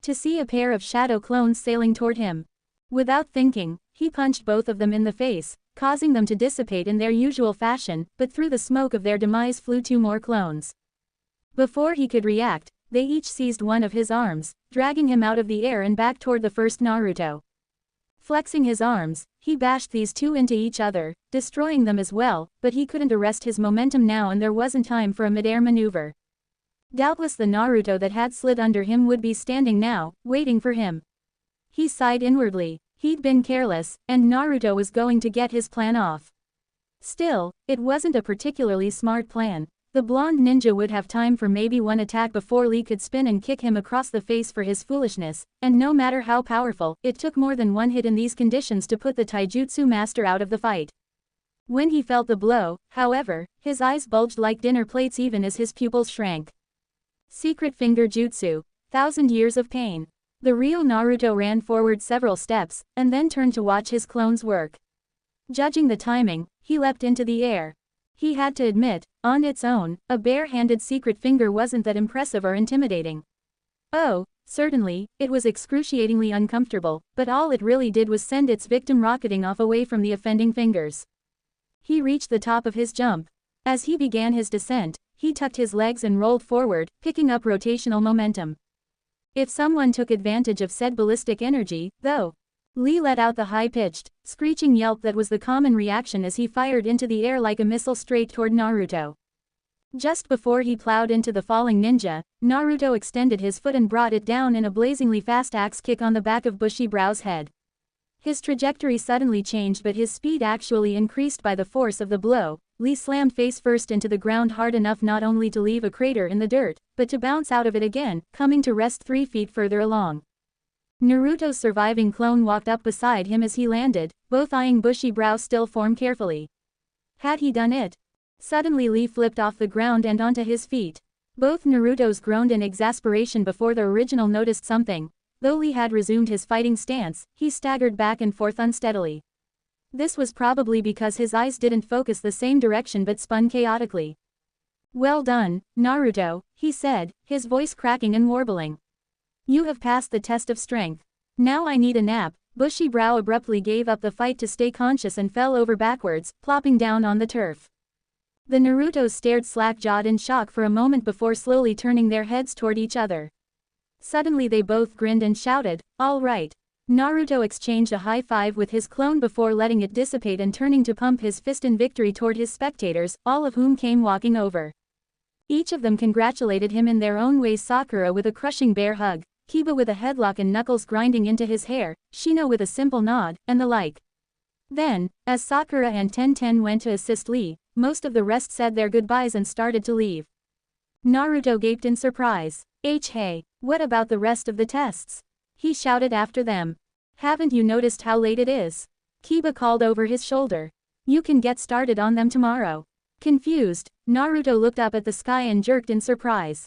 To see a pair of shadow clones sailing toward him. Without thinking, he punched both of them in the face, causing them to dissipate in their usual fashion, but through the smoke of their demise flew two more clones. Before he could react, they each seized one of his arms, dragging him out of the air and back toward the first Naruto. Flexing his arms, he bashed these two into each other, destroying them as well, but he couldn't arrest his momentum now and there wasn't time for a mid-air maneuver. Doubtless the Naruto that had slid under him would be standing now, waiting for him. He sighed inwardly. He'd been careless, and Naruto was going to get his plan off. Still, it wasn't a particularly smart plan. The blonde ninja would have time for maybe one attack before Lee could spin and kick him across the face for his foolishness, and no matter how powerful, it took more than one hit in these conditions to put the taijutsu master out of the fight. When he felt the blow, however, his eyes bulged like dinner plates even as his pupils shrank. Secret finger jutsu. 1,000 years of pain. The real Naruto ran forward several steps, and then turned to watch his clones work. Judging the timing, he leapt into the air. He had to admit, on its own, a bare-handed secret finger wasn't that impressive or intimidating. Oh, certainly, it was excruciatingly uncomfortable, but all it really did was send its victim rocketing off away from the offending fingers. He reached the top of his jump. As he began his descent, he tucked his legs and rolled forward, picking up rotational momentum. If someone took advantage of said ballistic energy, though, Lee let out the high-pitched, screeching yelp that was the common reaction as he fired into the air like a missile straight toward Naruto. Just before he plowed into the falling ninja, Naruto extended his foot and brought it down in a blazingly fast axe kick on the back of Bushy Brow's head. His trajectory suddenly changed, but his speed actually increased by the force of the blow. Lee slammed face first into the ground hard enough not only to leave a crater in the dirt, but to bounce out of it again, coming to rest 3 feet further along. Naruto's surviving clone walked up beside him as he landed, both eyeing Bushy Brow still form carefully. Had he done it? Suddenly Lee flipped off the ground and onto his feet. Both Narutos groaned in exasperation before the original noticed something. Though Lee had resumed his fighting stance, he staggered back and forth unsteadily. This was probably because his eyes didn't focus the same direction but spun chaotically. "Well done, Naruto," he said, his voice cracking and warbling. "You have passed the test of strength. Now I need a nap, bushy brow abruptly gave up the fight to stay conscious and fell over backwards, plopping down on the turf. The Narutos stared slack-jawed in shock for a moment before slowly turning their heads toward each other. Suddenly they both grinned and shouted, "All right." Naruto exchanged a high five with his clone before letting it dissipate and turning to pump his fist in victory toward his spectators, all of whom came walking over. Each of them congratulated him in their own ways, Sakura with a crushing bear hug, Kiba with a headlock and knuckles grinding into his hair, Shino with a simple nod, and the like. Then, as Sakura and Tenten went to assist Lee, most of the rest said their goodbyes and started to leave. Naruto gaped in surprise. Hey, what about the rest of the tests?" he shouted after them. "Haven't you noticed how late it is?" Kiba called over his shoulder. "You can get started on them tomorrow." Confused, Naruto looked up at the sky and jerked in surprise.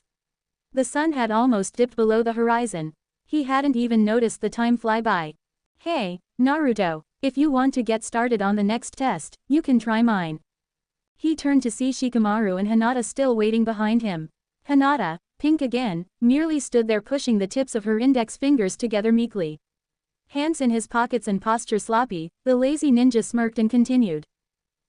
The sun had almost dipped below the horizon. He hadn't even noticed the time fly by. "Hey, Naruto, if you want to get started on the next test, you can try mine." He turned to see Shikamaru and Hinata still waiting behind him. Hinata, pink again, merely stood there pushing the tips of her index fingers together meekly. Hands in his pockets and posture sloppy, the lazy ninja smirked and continued.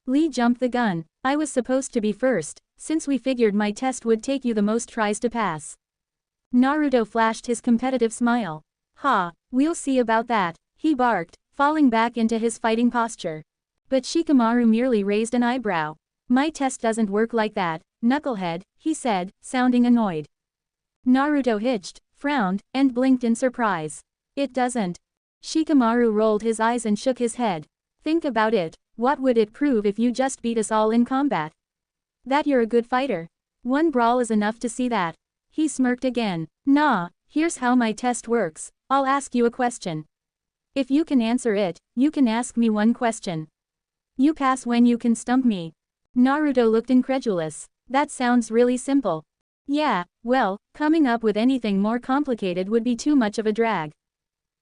"Lee jumped the gun. I was supposed to be first, since we figured my test would take you the most tries to pass." Naruto flashed his competitive smile. "Ha, we'll see about that," he barked, falling back into his fighting posture. But Shikamaru merely raised an eyebrow. "My test doesn't work like that, knucklehead," he said, sounding annoyed. Naruto hitched, frowned, and blinked in surprise. "It doesn't." Shikamaru rolled his eyes and shook his head. "Think about it, what would it prove if you just beat us all in combat? That you're a good fighter. One brawl is enough to see that." He smirked again. "Nah, here's how my test works, I'll ask you a question. If you can answer it, you can ask me one question. You pass when you can stump me." Naruto looked incredulous. "That sounds really simple." "Yeah, well, coming up with anything more complicated would be too much of a drag.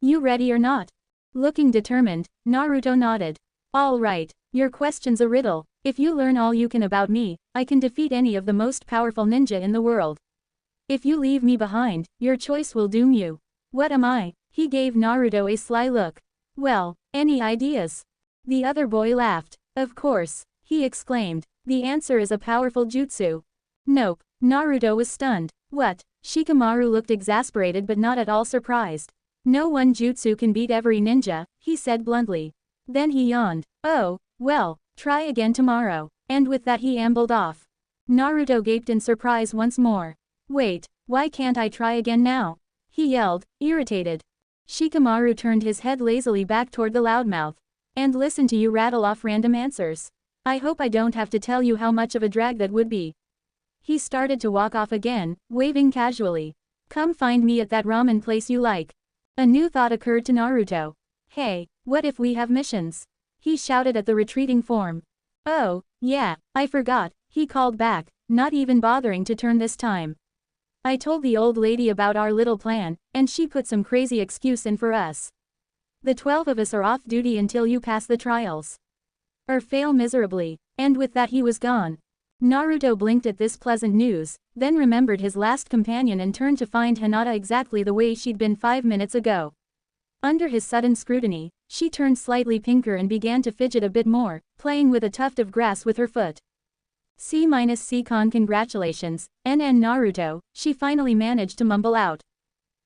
You ready or not?" Looking determined, Naruto nodded. "All right, your question's a riddle. If you learn all you can about me, I can defeat any of the most powerful ninja in the world. If you leave me behind, your choice will doom you." "What am I?" He gave Naruto a sly look. "Well, any ideas?" The other boy laughed. "Of course," he exclaimed. "The answer is a powerful jutsu." "Nope." Naruto was stunned. "What?" Shikamaru looked exasperated but not at all surprised. "No one jutsu can beat every ninja," he said bluntly. Then he yawned. "Oh, well, try again tomorrow." And with that he ambled off. Naruto gaped in surprise once more. "Wait, why can't I try again now?" he yelled, irritated. Shikamaru turned his head lazily back toward the loudmouth. "And listen to you rattle off random answers. I hope I don't have to tell you how much of a drag that would be." He started to walk off again, waving casually. "Come find me at that ramen place you like." A new thought occurred to Naruto. "Hey, what if we have missions?" he shouted at the retreating form. "Oh, yeah, I forgot," he called back, not even bothering to turn this time. "I told the old lady about our little plan, and she put some crazy excuse in for us. The 12 of us are off duty until you pass the trials. Or fail miserably." And with that he was gone. Naruto blinked at this pleasant news, then remembered his last companion and turned to find Hinata exactly the way she'd been 5 minutes ago. Under his sudden scrutiny, she turned slightly pinker and began to fidget a bit more, playing with a tuft of grass with her foot. C-Con congratulations, NN Naruto, she finally managed to mumble out.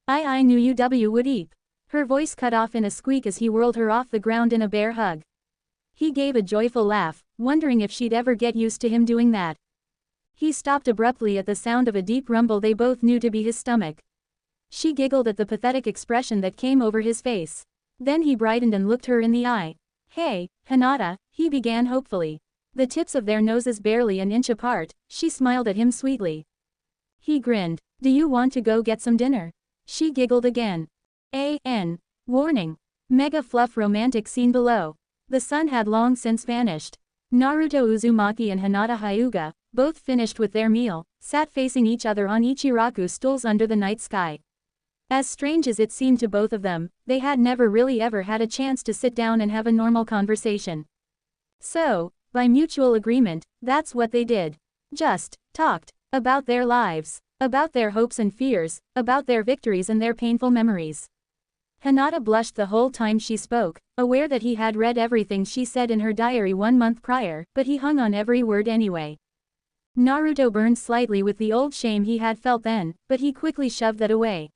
I knew you would eep. Her voice cut off in a squeak as he whirled her off the ground in a bear hug. He gave a joyful laugh, wondering if she'd ever get used to him doing that. He stopped abruptly at the sound of a deep rumble they both knew to be his stomach. She giggled at the pathetic expression that came over his face. Then he brightened and looked her in the eye. "Hey, Hinata," he began hopefully. The tips of their noses barely an inch apart, she smiled at him sweetly. He grinned. "Do you want to go get some dinner?" She giggled again. A.N. Warning. Mega fluff romantic scene below. The sun had long since vanished. Naruto Uzumaki and Hinata Hyuga, both finished with their meal, sat facing each other on Ichiraku stools under the night sky. As strange as it seemed to both of them, they had never really ever had a chance to sit down and have a normal conversation. So, by mutual agreement, that's what they did. Just talked about their lives, about their hopes and fears, about their victories and their painful memories. Hinata blushed the whole time she spoke, aware that he had read everything she said in her diary 1 month prior, but he hung on every word anyway. Naruto burned slightly with the old shame he had felt then, but he quickly shoved that away.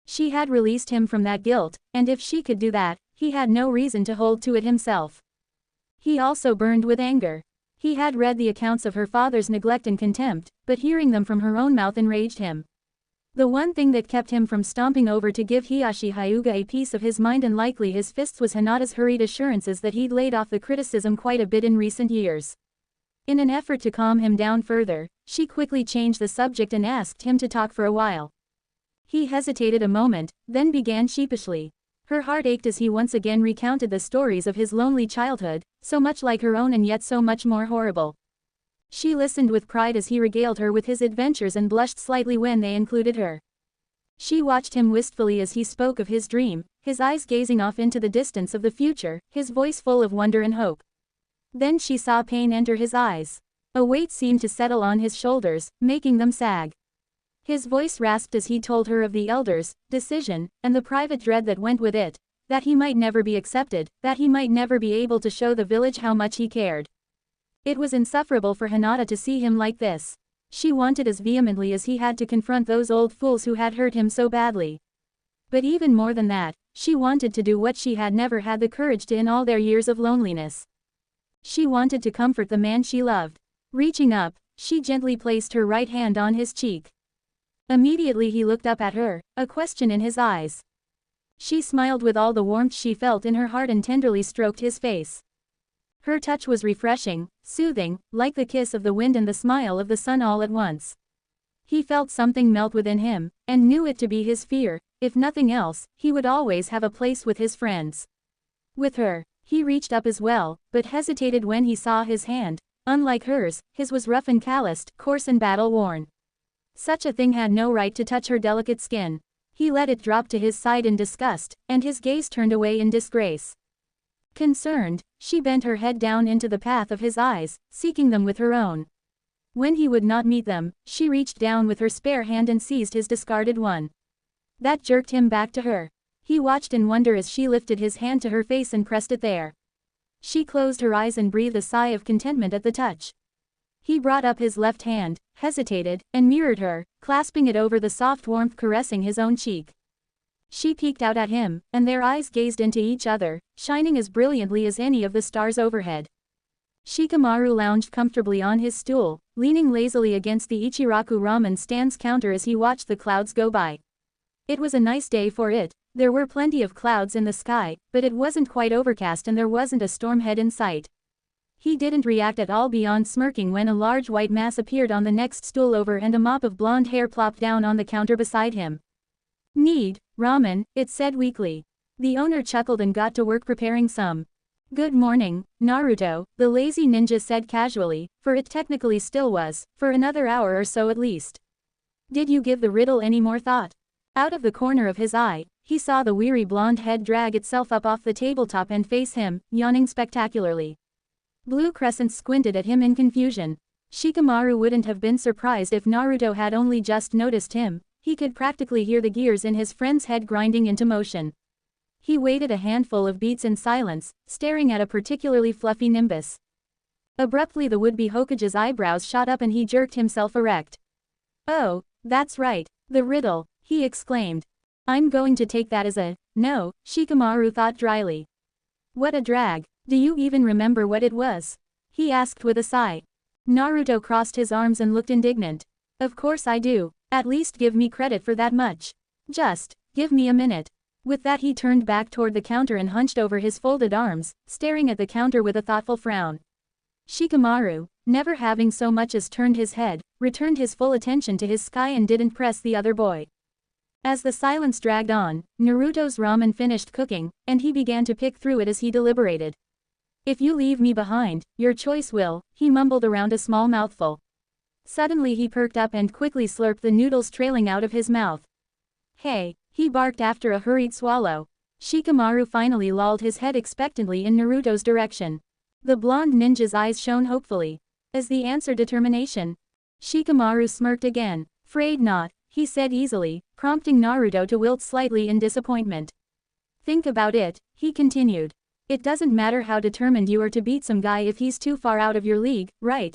She had released him from that guilt, and if she could do that, he had no reason to hold to it himself. He also burned with anger. He had read the accounts of her father's neglect and contempt, but hearing them from her own mouth enraged him. The one thing that kept him from stomping over to give Hiashi Hyuga a piece of his mind and likely his fists was Hinata's hurried assurances that he'd laid off the criticism quite a bit in recent years. In an effort to calm him down further, she quickly changed the subject and asked him to talk for a while. He hesitated a moment, then began sheepishly. Her heart ached as he once again recounted the stories of his lonely childhood, so much like her own and yet so much more horrible. She listened with pride as he regaled her with his adventures and blushed slightly when they included her. She watched him wistfully as he spoke of his dream, his eyes gazing off into the distance of the future, his voice full of wonder and hope. Then she saw pain enter his eyes. A weight seemed to settle on his shoulders, making them sag. His voice rasped as he told her of the elders' decision, and the private dread that went with it, that he might never be accepted, that he might never be able to show the village how much he cared. It was insufferable for Hinata to see him like this. She wanted as vehemently as he had to confront those old fools who had hurt him so badly. But even more than that, she wanted to do what she had never had the courage to in all their years of loneliness. She wanted to comfort the man she loved. Reaching up, she gently placed her right hand on his cheek. Immediately he looked up at her, a question in his eyes. She smiled with all the warmth she felt in her heart and tenderly stroked his face. Her touch was refreshing, soothing, like the kiss of the wind and the smile of the sun all at once. He felt something melt within him, and knew it to be his fear. If nothing else, he would always have a place with his friends. With her, he reached up as well, but hesitated when he saw his hand. Unlike hers, his was rough and calloused, coarse and battle-worn. Such a thing had no right to touch her delicate skin. He let it drop to his side in disgust, and his gaze turned away in disgrace. Concerned, she bent her head down into the path of his eyes, seeking them with her own. When he would not meet them, she reached down with her spare hand and seized his discarded one. That jerked him back to her. He watched in wonder as she lifted his hand to her face and pressed it there. She closed her eyes and breathed a sigh of contentment at the touch. He brought up his left hand, hesitated, and mirrored her, clasping it over the soft warmth caressing his own cheek. She peeked out at him, and their eyes gazed into each other, shining as brilliantly as any of the stars overhead. Shikamaru lounged comfortably on his stool, leaning lazily against the Ichiraku ramen stand's counter as he watched the clouds go by. It was a nice day for it. There were plenty of clouds in the sky, but it wasn't quite overcast and there wasn't a storm head in sight. He didn't react at all beyond smirking when a large white mass appeared on the next stool over and a mop of blonde hair plopped down on the counter beside him. "Need ramen," it said weakly. The owner chuckled and got to work preparing some. "Good morning, Naruto," the lazy ninja said casually, for it technically still was, for another hour or so at least. "Did you give the riddle any more thought?" Out of the corner of his eye, he saw the weary blonde head drag itself up off the tabletop and face him, yawning spectacularly. Blue Crescent squinted at him in confusion. Shikamaru wouldn't have been surprised if Naruto had only just noticed him. He could practically hear the gears in his friend's head grinding into motion. He waited a handful of beats in silence, staring at a particularly fluffy nimbus. Abruptly the would-be Hokage's eyebrows shot up and he jerked himself erect. "Oh, that's right, the riddle," he exclaimed. "I'm going to take that as a no," Shikamaru thought dryly. "What a drag. Do you even remember what it was?" he asked with a sigh. Naruto crossed his arms and looked indignant. "Of course I do. At least give me credit for that much. Just give me a minute." With that he turned back toward the counter and hunched over his folded arms, staring at the counter with a thoughtful frown. Shikamaru, never having so much as turned his head, returned his full attention to his sky and didn't press the other boy. As the silence dragged on, Naruto's ramen finished cooking, and he began to pick through it as he deliberated. "If you leave me behind, your choice will," he mumbled around a small mouthful. Suddenly he perked up and quickly slurped the noodles trailing out of his mouth. "Hey," he barked after a hurried swallow. Shikamaru finally lolled his head expectantly in Naruto's direction. The blonde ninja's eyes shone hopefully. "Is the answer determination?" Shikamaru smirked again. "'Fraid not," he said easily, prompting Naruto to wilt slightly in disappointment. Think about it, he continued. It doesn't matter how determined you are to beat some guy if he's too far out of your league, right?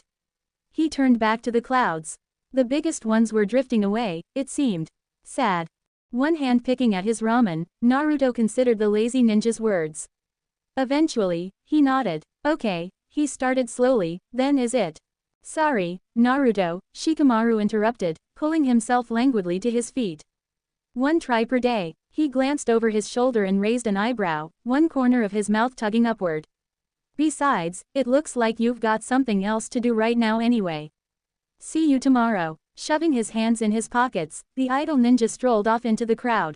He turned back to the clouds. The biggest ones were drifting away, it seemed. Sad. One hand picking at his ramen, Naruto considered the lazy ninja's words. Eventually, he nodded. Okay, he started slowly, then is it? Sorry, Naruto, Shikamaru interrupted, pulling himself languidly to his feet. One try per day. He glanced over his shoulder and raised an eyebrow, one corner of his mouth tugging upward. Besides, it looks like you've got something else to do right now anyway. See you tomorrow. Shoving his hands in his pockets, the idle ninja strolled off into the crowd.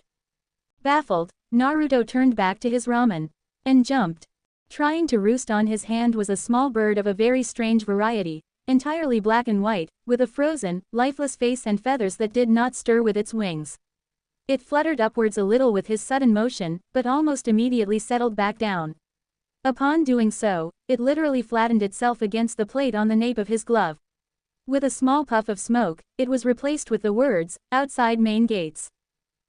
Baffled, Naruto turned back to his ramen. And jumped. Trying to roost on his hand was a small bird of a very strange variety, entirely black and white, with a frozen, lifeless face and feathers that did not stir with its wings. It fluttered upwards a little with his sudden motion, but almost immediately settled back down. Upon doing so, it literally flattened itself against the plate on the nape of his glove. With a small puff of smoke, it was replaced with the words, "Outside main gates.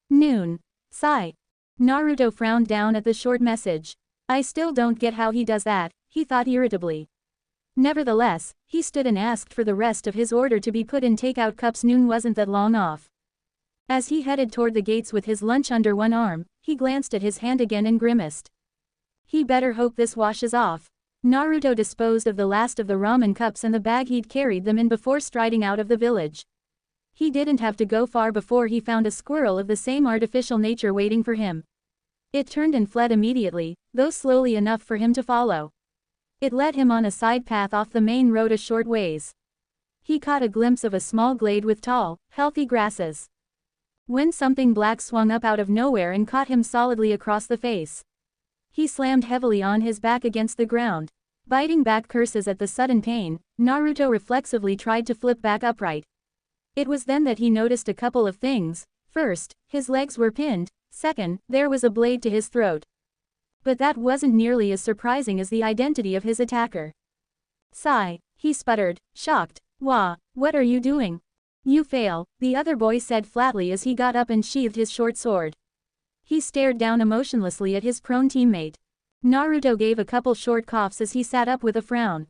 Noon. Sigh." Naruto frowned down at the short message. I still don't get how he does that, he thought irritably. Nevertheless, he stood and asked for the rest of his order to be put in takeout cups. Noon wasn't that long off. As he headed toward the gates with his lunch under one arm, he glanced at his hand again and grimaced. He better hope this washes off. Naruto disposed of the last of the ramen cups and the bag he'd carried them in before striding out of the village. He didn't have to go far before he found a squirrel of the same artificial nature waiting for him. It turned and fled immediately, though slowly enough for him to follow. It led him on a side path off the main road a short ways. He caught a glimpse of a small glade with tall, healthy grasses. When something black swung up out of nowhere and caught him solidly across the face. He slammed heavily on his back against the ground. Biting back curses at the sudden pain, Naruto reflexively tried to flip back upright. It was then that he noticed a couple of things. First, his legs were pinned. Second, there was a blade to his throat. But that wasn't nearly as surprising as the identity of his attacker. Sigh, he sputtered, shocked. Wah, what are you doing? You fail, the other boy said flatly as he got up and sheathed his short sword. He stared down emotionlessly at his prone teammate. Naruto gave a couple short coughs as he sat up with a frown.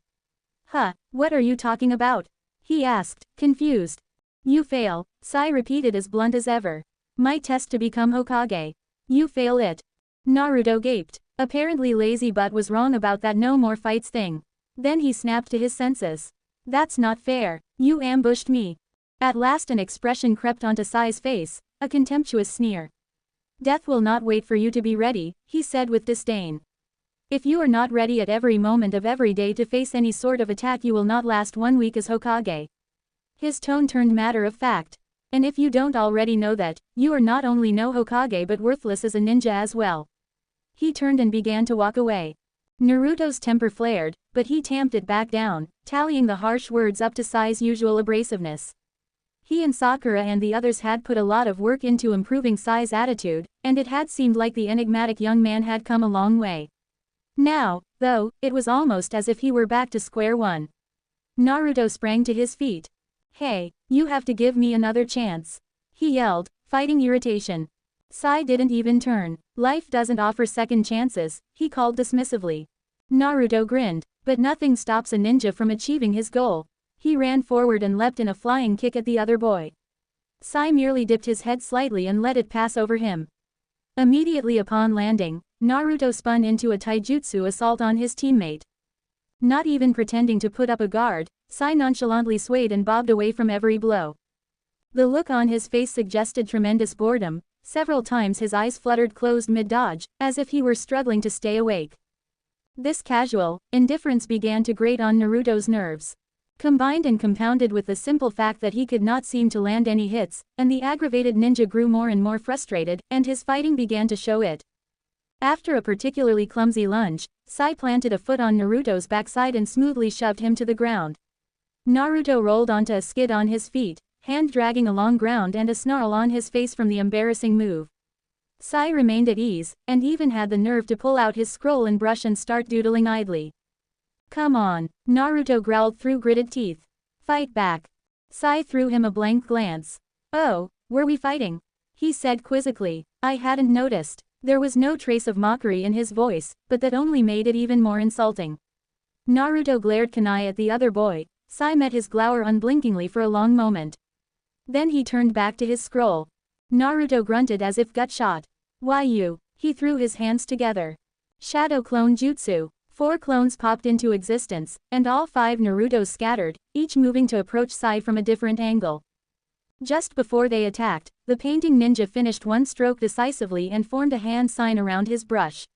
Huh, what are you talking about? He asked, confused. You fail, Sai repeated as blunt as ever. My test to become Hokage. You fail it. Naruto gaped. Apparently lazy butt was wrong about that no more fights thing. Then he snapped to his senses. That's not fair, you ambushed me. At last an expression crept onto Sai's face, a contemptuous sneer. Death will not wait for you to be ready, he said with disdain. If you are not ready at every moment of every day to face any sort of attack, you will not last 1 week as Hokage. His tone turned matter of fact. And if you don't already know that, you are not only no Hokage but worthless as a ninja as well. He turned and began to walk away. Naruto's temper flared, but he tamped it back down, tallying the harsh words up to Sai's usual abrasiveness. He and Sakura and the others had put a lot of work into improving Sai's attitude, and it had seemed like the enigmatic young man had come a long way. Now, though, it was almost as if he were back to square one. Naruto sprang to his feet. Hey, you have to give me another chance. He yelled, fighting irritation. Sai didn't even turn. Life doesn't offer second chances, he called dismissively. Naruto grinned, but nothing stops a ninja from achieving his goal. He ran forward and leapt in a flying kick at the other boy. Sai merely dipped his head slightly and let it pass over him. Immediately upon landing, Naruto spun into a taijutsu assault on his teammate. Not even pretending to put up a guard, Sai nonchalantly swayed and bobbed away from every blow. The look on his face suggested tremendous boredom. Several times his eyes fluttered closed mid-dodge, as if he were struggling to stay awake. This casual indifference began to grate on Naruto's nerves. Combined and compounded with the simple fact that he could not seem to land any hits, and the aggravated ninja grew more and more frustrated, and his fighting began to show it. After a particularly clumsy lunge, Sai planted a foot on Naruto's backside and smoothly shoved him to the ground. Naruto rolled onto a skid on his feet, hand dragging along ground and a snarl on his face from the embarrassing move. Sai remained at ease, and even had the nerve to pull out his scroll and brush and start doodling idly. Come on, Naruto growled through gritted teeth. Fight back. Sai threw him a blank glance. Oh, were we fighting? He said quizzically. I hadn't noticed. There was no trace of mockery in his voice, but that only made it even more insulting. Naruto glared kunai at the other boy. Sai met his glower unblinkingly for a long moment. Then he turned back to his scroll. Naruto grunted as if gut shot. Why you? He threw his hands together. Shadow Clone Jutsu. 4 clones popped into existence, and all 5 Narutos scattered, each moving to approach Sai from a different angle. Just before they attacked, the painting ninja finished one stroke decisively and formed a hand sign around his brush.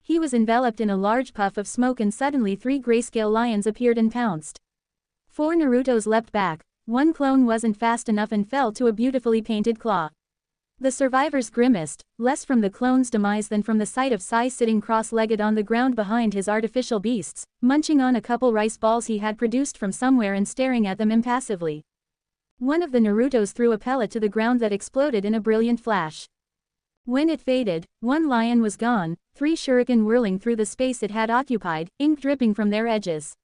He was enveloped in a large puff of smoke and suddenly 3 grayscale lions appeared and pounced. 4 Narutos leapt back. 1 clone wasn't fast enough and fell to a beautifully painted claw. The survivors grimaced, less from the clone's demise than from the sight of Sai sitting cross-legged on the ground behind his artificial beasts, munching on a couple rice balls he had produced from somewhere and staring at them impassively. One of the Narutos threw a pellet to the ground that exploded in a brilliant flash. When it faded, 1 lion was gone, 3 shuriken whirling through the space it had occupied, ink dripping from their edges.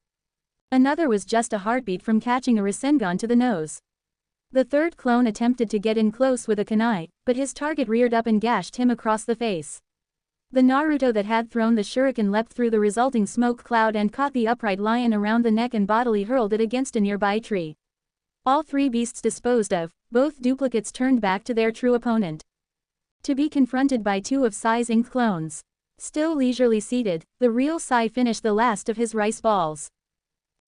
Another was just a heartbeat from catching a Rasengan to the nose. The 3rd clone attempted to get in close with a kunai, but his target reared up and gashed him across the face. The Naruto that had thrown the shuriken leapt through the resulting smoke cloud and caught the upright lion around the neck and bodily hurled it against a nearby tree. All 3 beasts disposed of, both duplicates turned back to their true opponent. To be confronted by 2 of Sai's inked clones. Still leisurely seated, the real Sai finished the last of his rice balls.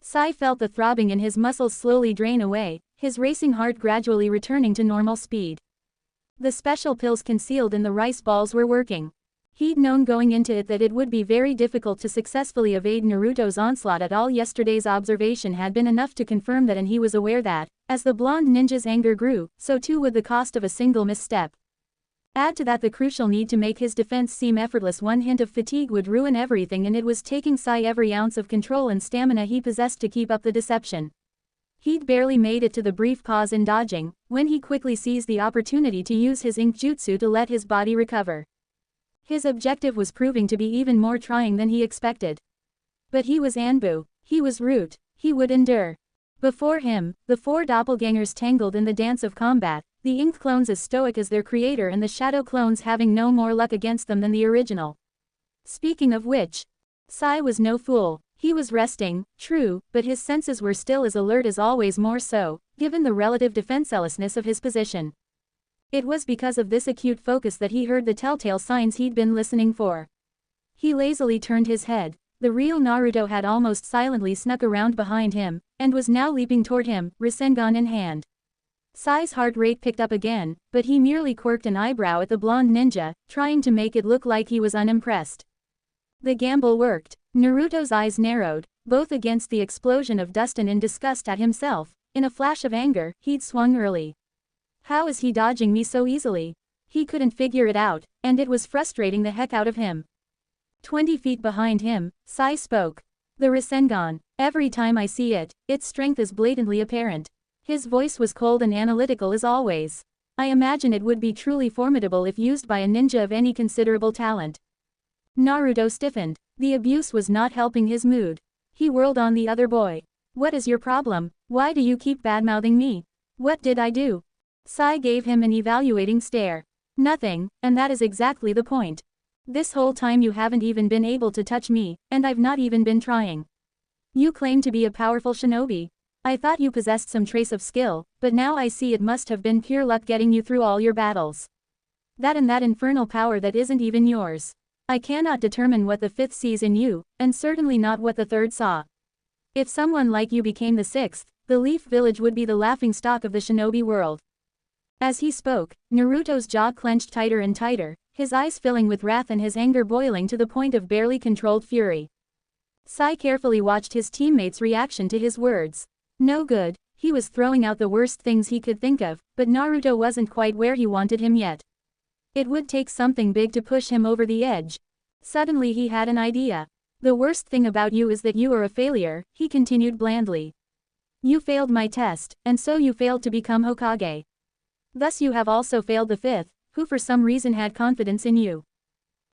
Sai felt the throbbing in his muscles slowly drain away, his racing heart gradually returning to normal speed. The special pills concealed in the rice balls were working. He'd known going into it that it would be very difficult to successfully evade Naruto's onslaught at all. Yesterday's observation had been enough to confirm that, and he was aware that, as the blonde ninja's anger grew, so too would the cost of a single misstep. Add to that the crucial need to make his defense seem effortless. 1 hint of fatigue would ruin everything, and it was taking Sai every ounce of control and stamina he possessed to keep up the deception. He'd barely made it to the brief pause in dodging, when he quickly seized the opportunity to use his ink jutsu to let his body recover. His objective was proving to be even more trying than he expected. But he was Anbu, he was Root, he would endure. Before him, the 4 doppelgangers tangled in the dance of combat, the inked clones as stoic as their creator and the shadow clones having no more luck against them than the original. Speaking of which, Sai was no fool. He was resting, true, but his senses were still as alert as always, more so, given the relative defenselessness of his position. It was because of this acute focus that he heard the telltale signs he'd been listening for. He lazily turned his head. The real Naruto had almost silently snuck around behind him, and was now leaping toward him, Rasengan in hand. Sai's heart rate picked up again, but he merely quirked an eyebrow at the blonde ninja, trying to make it look like he was unimpressed. The gamble worked. Naruto's eyes narrowed, both against the explosion of dust and in disgust at himself. In a flash of anger, he'd swung early. How is he dodging me so easily? He couldn't figure it out, and it was frustrating the heck out of him. 20 feet behind him, Sai spoke. The Rasengan. Every time I see it, its strength is blatantly apparent. His voice was cold and analytical as always. I imagine it would be truly formidable if used by a ninja of any considerable talent. Naruto stiffened. The abuse was not helping his mood. He whirled on the other boy. What is your problem? Why do you keep badmouthing me? What did I do? Sai gave him an evaluating stare. Nothing, and that is exactly the point. This whole time you haven't even been able to touch me, and I've not even been trying. You claim to be a powerful shinobi. I thought you possessed some trace of skill, but now I see it must have been pure luck getting you through all your battles. That and that infernal power that isn't even yours. I cannot determine what the 5th sees in you, and certainly not what the 3rd saw. If someone like you became the 6th, the Leaf Village would be the laughingstock of the shinobi world. As he spoke, Naruto's jaw clenched tighter and tighter, his eyes filling with wrath and his anger boiling to the point of barely controlled fury. Sai carefully watched his teammates' reaction to his words. No good, he was throwing out the worst things he could think of, but Naruto wasn't quite where he wanted him yet. It would take something big to push him over the edge. Suddenly he had an idea. The worst thing about you is that you are a failure, he continued blandly. You failed my test, and so you failed to become Hokage. Thus you have also failed the 5th, who for some reason had confidence in you.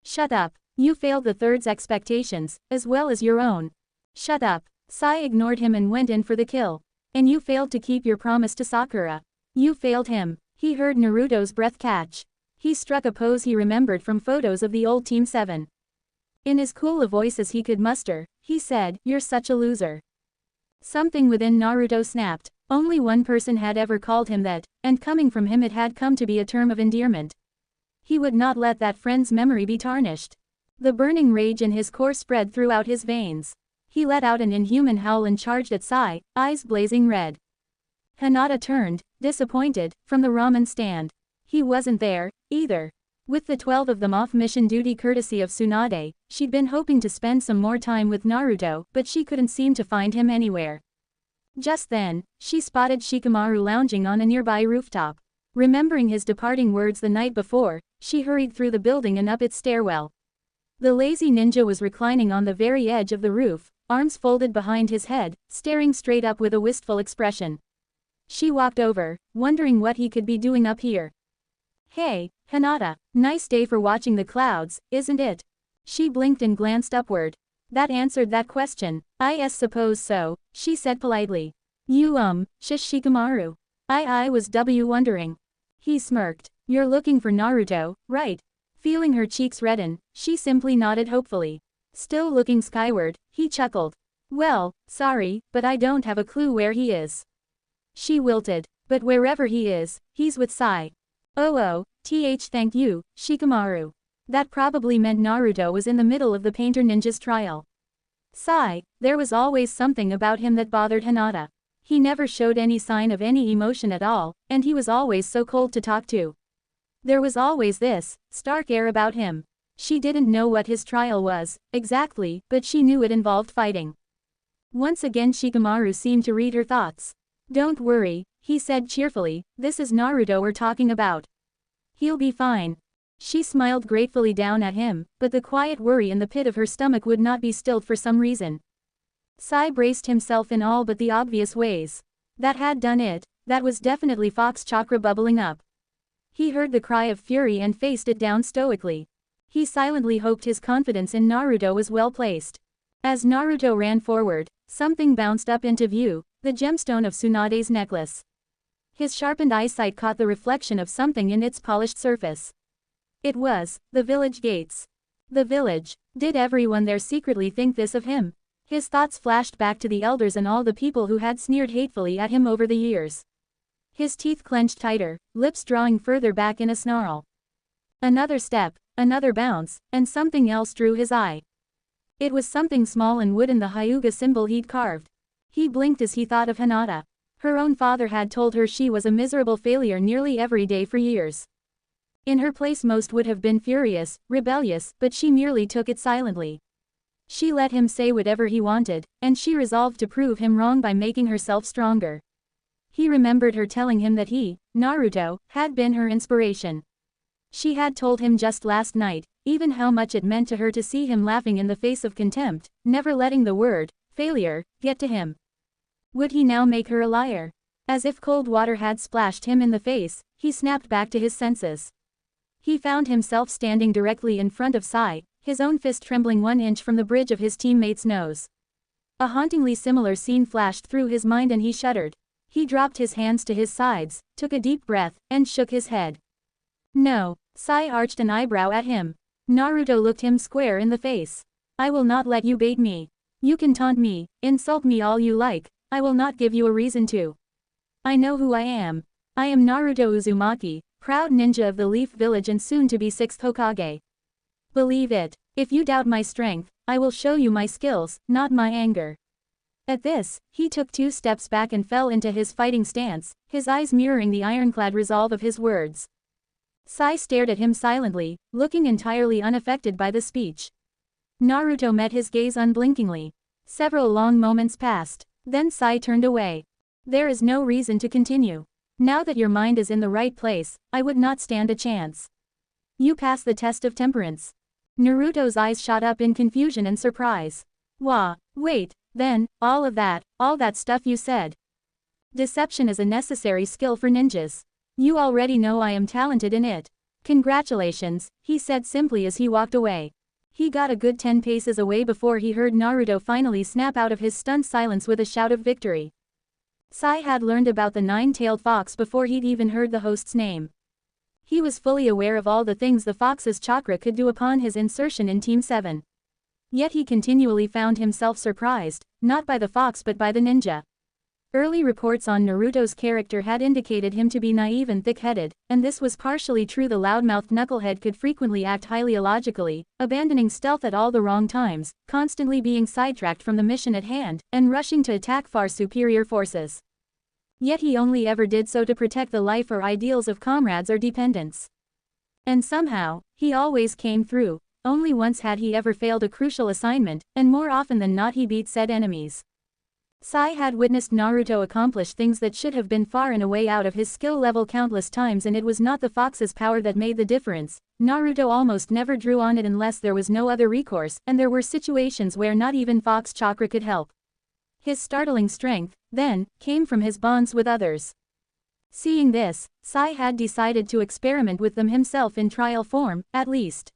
Shut up. You failed the 3rd's expectations, as well as your own. Shut up. Sai ignored him and went in for the kill. And you failed to keep your promise to Sakura. You failed him. He heard Naruto's breath catch. He struck a pose he remembered from photos of the old Team 7. In as cool a voice as he could muster, he said, "You're such a loser." Something within Naruto snapped. Only one person had ever called him that, and coming from him it had come to be a term of endearment. He would not let that friend's memory be tarnished. The burning rage in his core spread throughout his veins. He let out an inhuman howl and charged at Sai, eyes blazing red. Hinata turned, disappointed, from the ramen stand. He wasn't there, either. With the 12 of them off mission duty courtesy of Tsunade, she'd been hoping to spend some more time with Naruto, but she couldn't seem to find him anywhere. Just then, she spotted Shikamaru lounging on a nearby rooftop. Remembering his departing words the night before, she hurried through the building and up its stairwell. The lazy ninja was reclining on the very edge of the roof, arms folded behind his head, staring straight up with a wistful expression. She walked over, wondering what he could be doing up here. "Hey, Hinata, nice day for watching the clouds, isn't it?" She blinked and glanced upward. That answered that question. "I suppose so," she said politely. "You shush Shikamaru. I was wondering." He smirked. "You're looking for Naruto, right?" Feeling her cheeks redden, she simply nodded hopefully. Still looking skyward, he chuckled. "Well, sorry, but I don't have a clue where he is." She wilted. "But wherever he is, he's with Sai." Oh, thank you, Shikamaru. That probably meant Naruto was in the middle of the painter ninja's trial. Sai, there was always something about him that bothered Hinata. He never showed any sign of any emotion at all, and he was always so cold to talk to. There was always this stark air about him. She didn't know what his trial was, exactly, but she knew it involved fighting. Once again Shikamaru seemed to read her thoughts. "Don't worry," he said cheerfully, "this is Naruto we're talking about. He'll be fine." She smiled gratefully down at him, but the quiet worry in the pit of her stomach would not be stilled for some reason. Sai braced himself in all but the obvious ways. That had done it, that was definitely Fox chakra bubbling up. He heard the cry of fury and faced it down stoically. He silently hoped his confidence in Naruto was well placed. As Naruto ran forward, something bounced up into view, the gemstone of Tsunade's necklace. His sharpened eyesight caught the reflection of something in its polished surface. It was the village gates. The village. Did everyone there secretly think this of him? His thoughts flashed back to the elders and all the people who had sneered hatefully at him over the years. His teeth clenched tighter, lips drawing further back in a snarl. Another step, another bounce, and something else drew his eye. It was something small and wooden, the Hyuga symbol he'd carved. He blinked as he thought of Hinata. Her own father had told her she was a miserable failure nearly every day for years. In her place most would have been furious, rebellious, but she merely took it silently. She let him say whatever he wanted, and she resolved to prove him wrong by making herself stronger. He remembered her telling him that he, Naruto, had been her inspiration. She had told him just last night, even how much it meant to her to see him laughing in the face of contempt, never letting the word, failure, get to him. Would he now make her a liar? As if cold water had splashed him in the face, he snapped back to his senses. He found himself standing directly in front of Sai, his own fist trembling 1 inch from the bridge of his teammate's nose. A hauntingly similar scene flashed through his mind and he shuddered. He dropped his hands to his sides, took a deep breath, and shook his head. "No." Sai arched an eyebrow at him. Naruto looked him square in the face. "I will not let you bait me. You can taunt me, insult me all you like, I will not give you a reason to. I know who I am. I am Naruto Uzumaki, proud ninja of the Leaf Village and soon to be 6th Hokage. Believe it. If you doubt my strength, I will show you my skills, not my anger." At this, he took 2 steps back and fell into his fighting stance, his eyes mirroring the ironclad resolve of his words. Sai stared at him silently, looking entirely unaffected by the speech. Naruto met his gaze unblinkingly. Several long moments passed. Then Sai turned away. "There is no reason to continue. Now that your mind is in the right place, I would not stand a chance. You pass the test of temperance." Naruto's eyes shot up in confusion and surprise. Wait, then, all that stuff you said. Deception is a necessary skill for ninjas. You already know I am talented in it. Congratulations, he said simply as he walked away. He got a good 10 paces away before he heard Naruto finally snap out of his stunned silence with a shout of victory. Sai had learned about the 9-tailed fox before he'd even heard the host's name. He was fully aware of all the things the fox's chakra could do upon his insertion in Team 7. Yet he continually found himself surprised, not by the fox but by the ninja. Early reports on Naruto's character had indicated him to be naive and thick-headed, and this was partially true. The loudmouthed knucklehead could frequently act highly illogically, abandoning stealth at all the wrong times, constantly being sidetracked from the mission at hand, and rushing to attack far superior forces. Yet he only ever did so to protect the life or ideals of comrades or dependents. And somehow, he always came through. Only once had he ever failed a crucial assignment, and more often than not he beat said enemies. Sai had witnessed Naruto accomplish things that should have been far and away out of his skill level countless times, and it was not the fox's power that made the difference. Naruto almost never drew on it unless there was no other recourse, and there were situations where not even fox chakra could help. His startling strength, then, came from his bonds with others. Seeing this, Sai had decided to experiment with them himself in trial form, at least.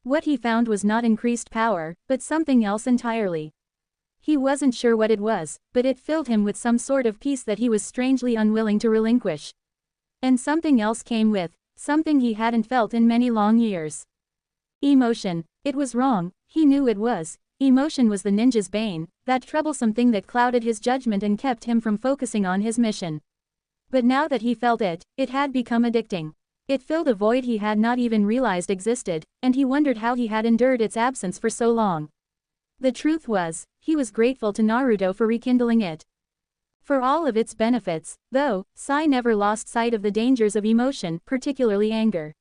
What he found was not increased power, but something else entirely. He wasn't sure what it was, but it filled him with some sort of peace that he was strangely unwilling to relinquish. And something else came with, something he hadn't felt in many long years. Emotion. It was wrong, he knew it was. Emotion was the ninja's bane, that troublesome thing that clouded his judgment and kept him from focusing on his mission. But now that he felt it, it had become addicting. It filled a void he had not even realized existed, and he wondered how he had endured its absence for so long. The truth was, he was grateful to Naruto for rekindling it. For all of its benefits, though, Sai never lost sight of the dangers of emotion, particularly anger.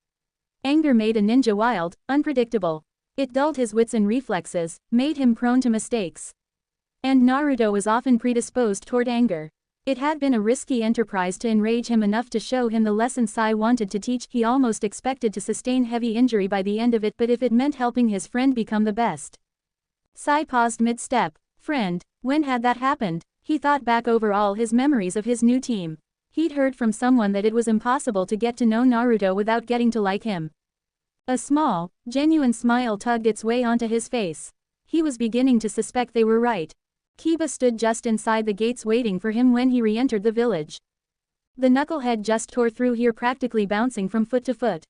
Anger made a ninja wild, unpredictable. It dulled his wits and reflexes, made him prone to mistakes. And Naruto was often predisposed toward anger. It had been a risky enterprise to enrage him enough to show him the lesson Sai wanted to teach. He almost expected to sustain heavy injury by the end of it, but if it meant helping his friend become the best. Sai paused mid-step. Friend, when had that happened? He thought back over all his memories of his new team. He'd heard from someone that it was impossible to get to know Naruto without getting to like him. A small, genuine smile tugged its way onto his face. He was beginning to suspect they were right. Kiba stood just inside the gates waiting for him when he re-entered the village. The knucklehead just tore through here, practically bouncing from foot to foot.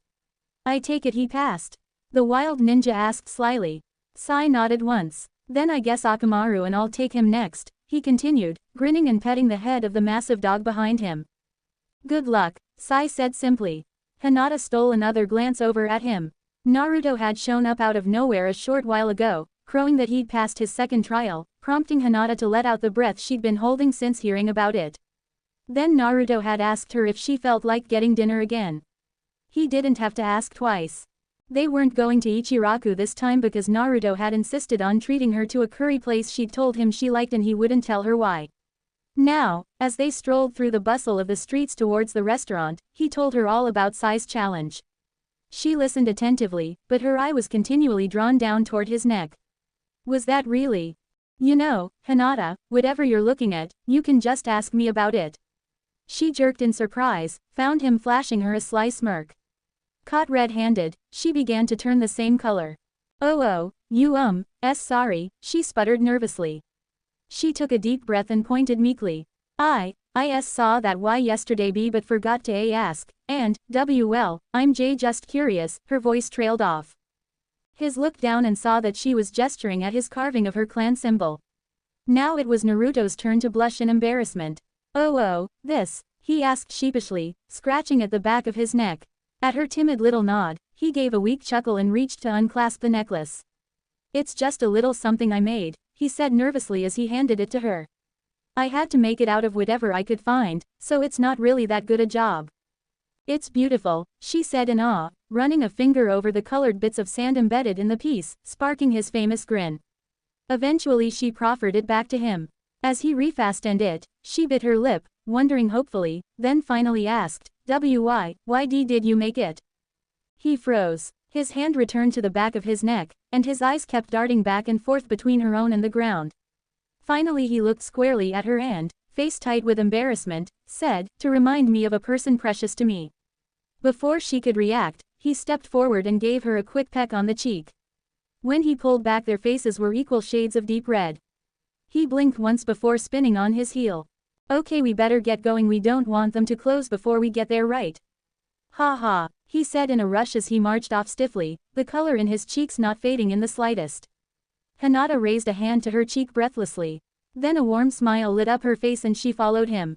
I take it he passed? The wild ninja asked slyly. Sai nodded once. Then I guess Akamaru and I'll take him next, he continued, grinning and petting the head of the massive dog behind him. Good luck, Sai said simply. Hinata stole another glance over at him. Naruto had shown up out of nowhere a short while ago, crowing that he'd passed his second trial, prompting Hinata to let out the breath she'd been holding since hearing about it. Then Naruto had asked her if she felt like getting dinner again. He didn't have to ask twice. They weren't going to Ichiraku this time because Naruto had insisted on treating her to a curry place she'd told him she liked, and he wouldn't tell her why. Now, as they strolled through the bustle of the streets towards the restaurant, he told her all about Sai's challenge. She listened attentively, but her eye was continually drawn down toward his neck. Was that really? You know, Hinata, whatever you're looking at, you can just ask me about it. She jerked in surprise, found him flashing her a sly smirk. Caught red-handed, she began to turn the same color. Oh, sorry, she sputtered nervously. She took a deep breath and pointed meekly. I saw that why yesterday B but forgot to ask, and, well, I'm just curious, her voice trailed off. His looked down and saw that she was gesturing at his carving of her clan symbol. Now it was Naruto's turn to blush in embarrassment. This, he asked sheepishly, scratching at the back of his neck. At her timid little nod, he gave a weak chuckle and reached to unclasp the necklace. It's just a little something I made, he said nervously as he handed it to her. I had to make it out of whatever I could find, so it's not really that good a job. It's beautiful, she said in awe, running a finger over the colored bits of sand embedded in the piece, sparking his famous grin. Eventually she proffered it back to him. As he refastened it, she bit her lip, wondering hopefully, then finally asked, why did you make it? He froze. His hand returned to the back of his neck, and his eyes kept darting back and forth between her own and the ground. Finally he looked squarely at her and, face tight with embarrassment, said, to remind me of a person precious to me. Before she could react, he stepped forward and gave her a quick peck on the cheek. When he pulled back, their faces were equal shades of deep red. He blinked once before spinning on his heel. Okay, we better get going, we don't want them to close before we get there, right? Ha ha, he said in a rush as he marched off stiffly, the color in his cheeks not fading in the slightest. Hinata raised a hand to her cheek breathlessly. Then a warm smile lit up her face and she followed him.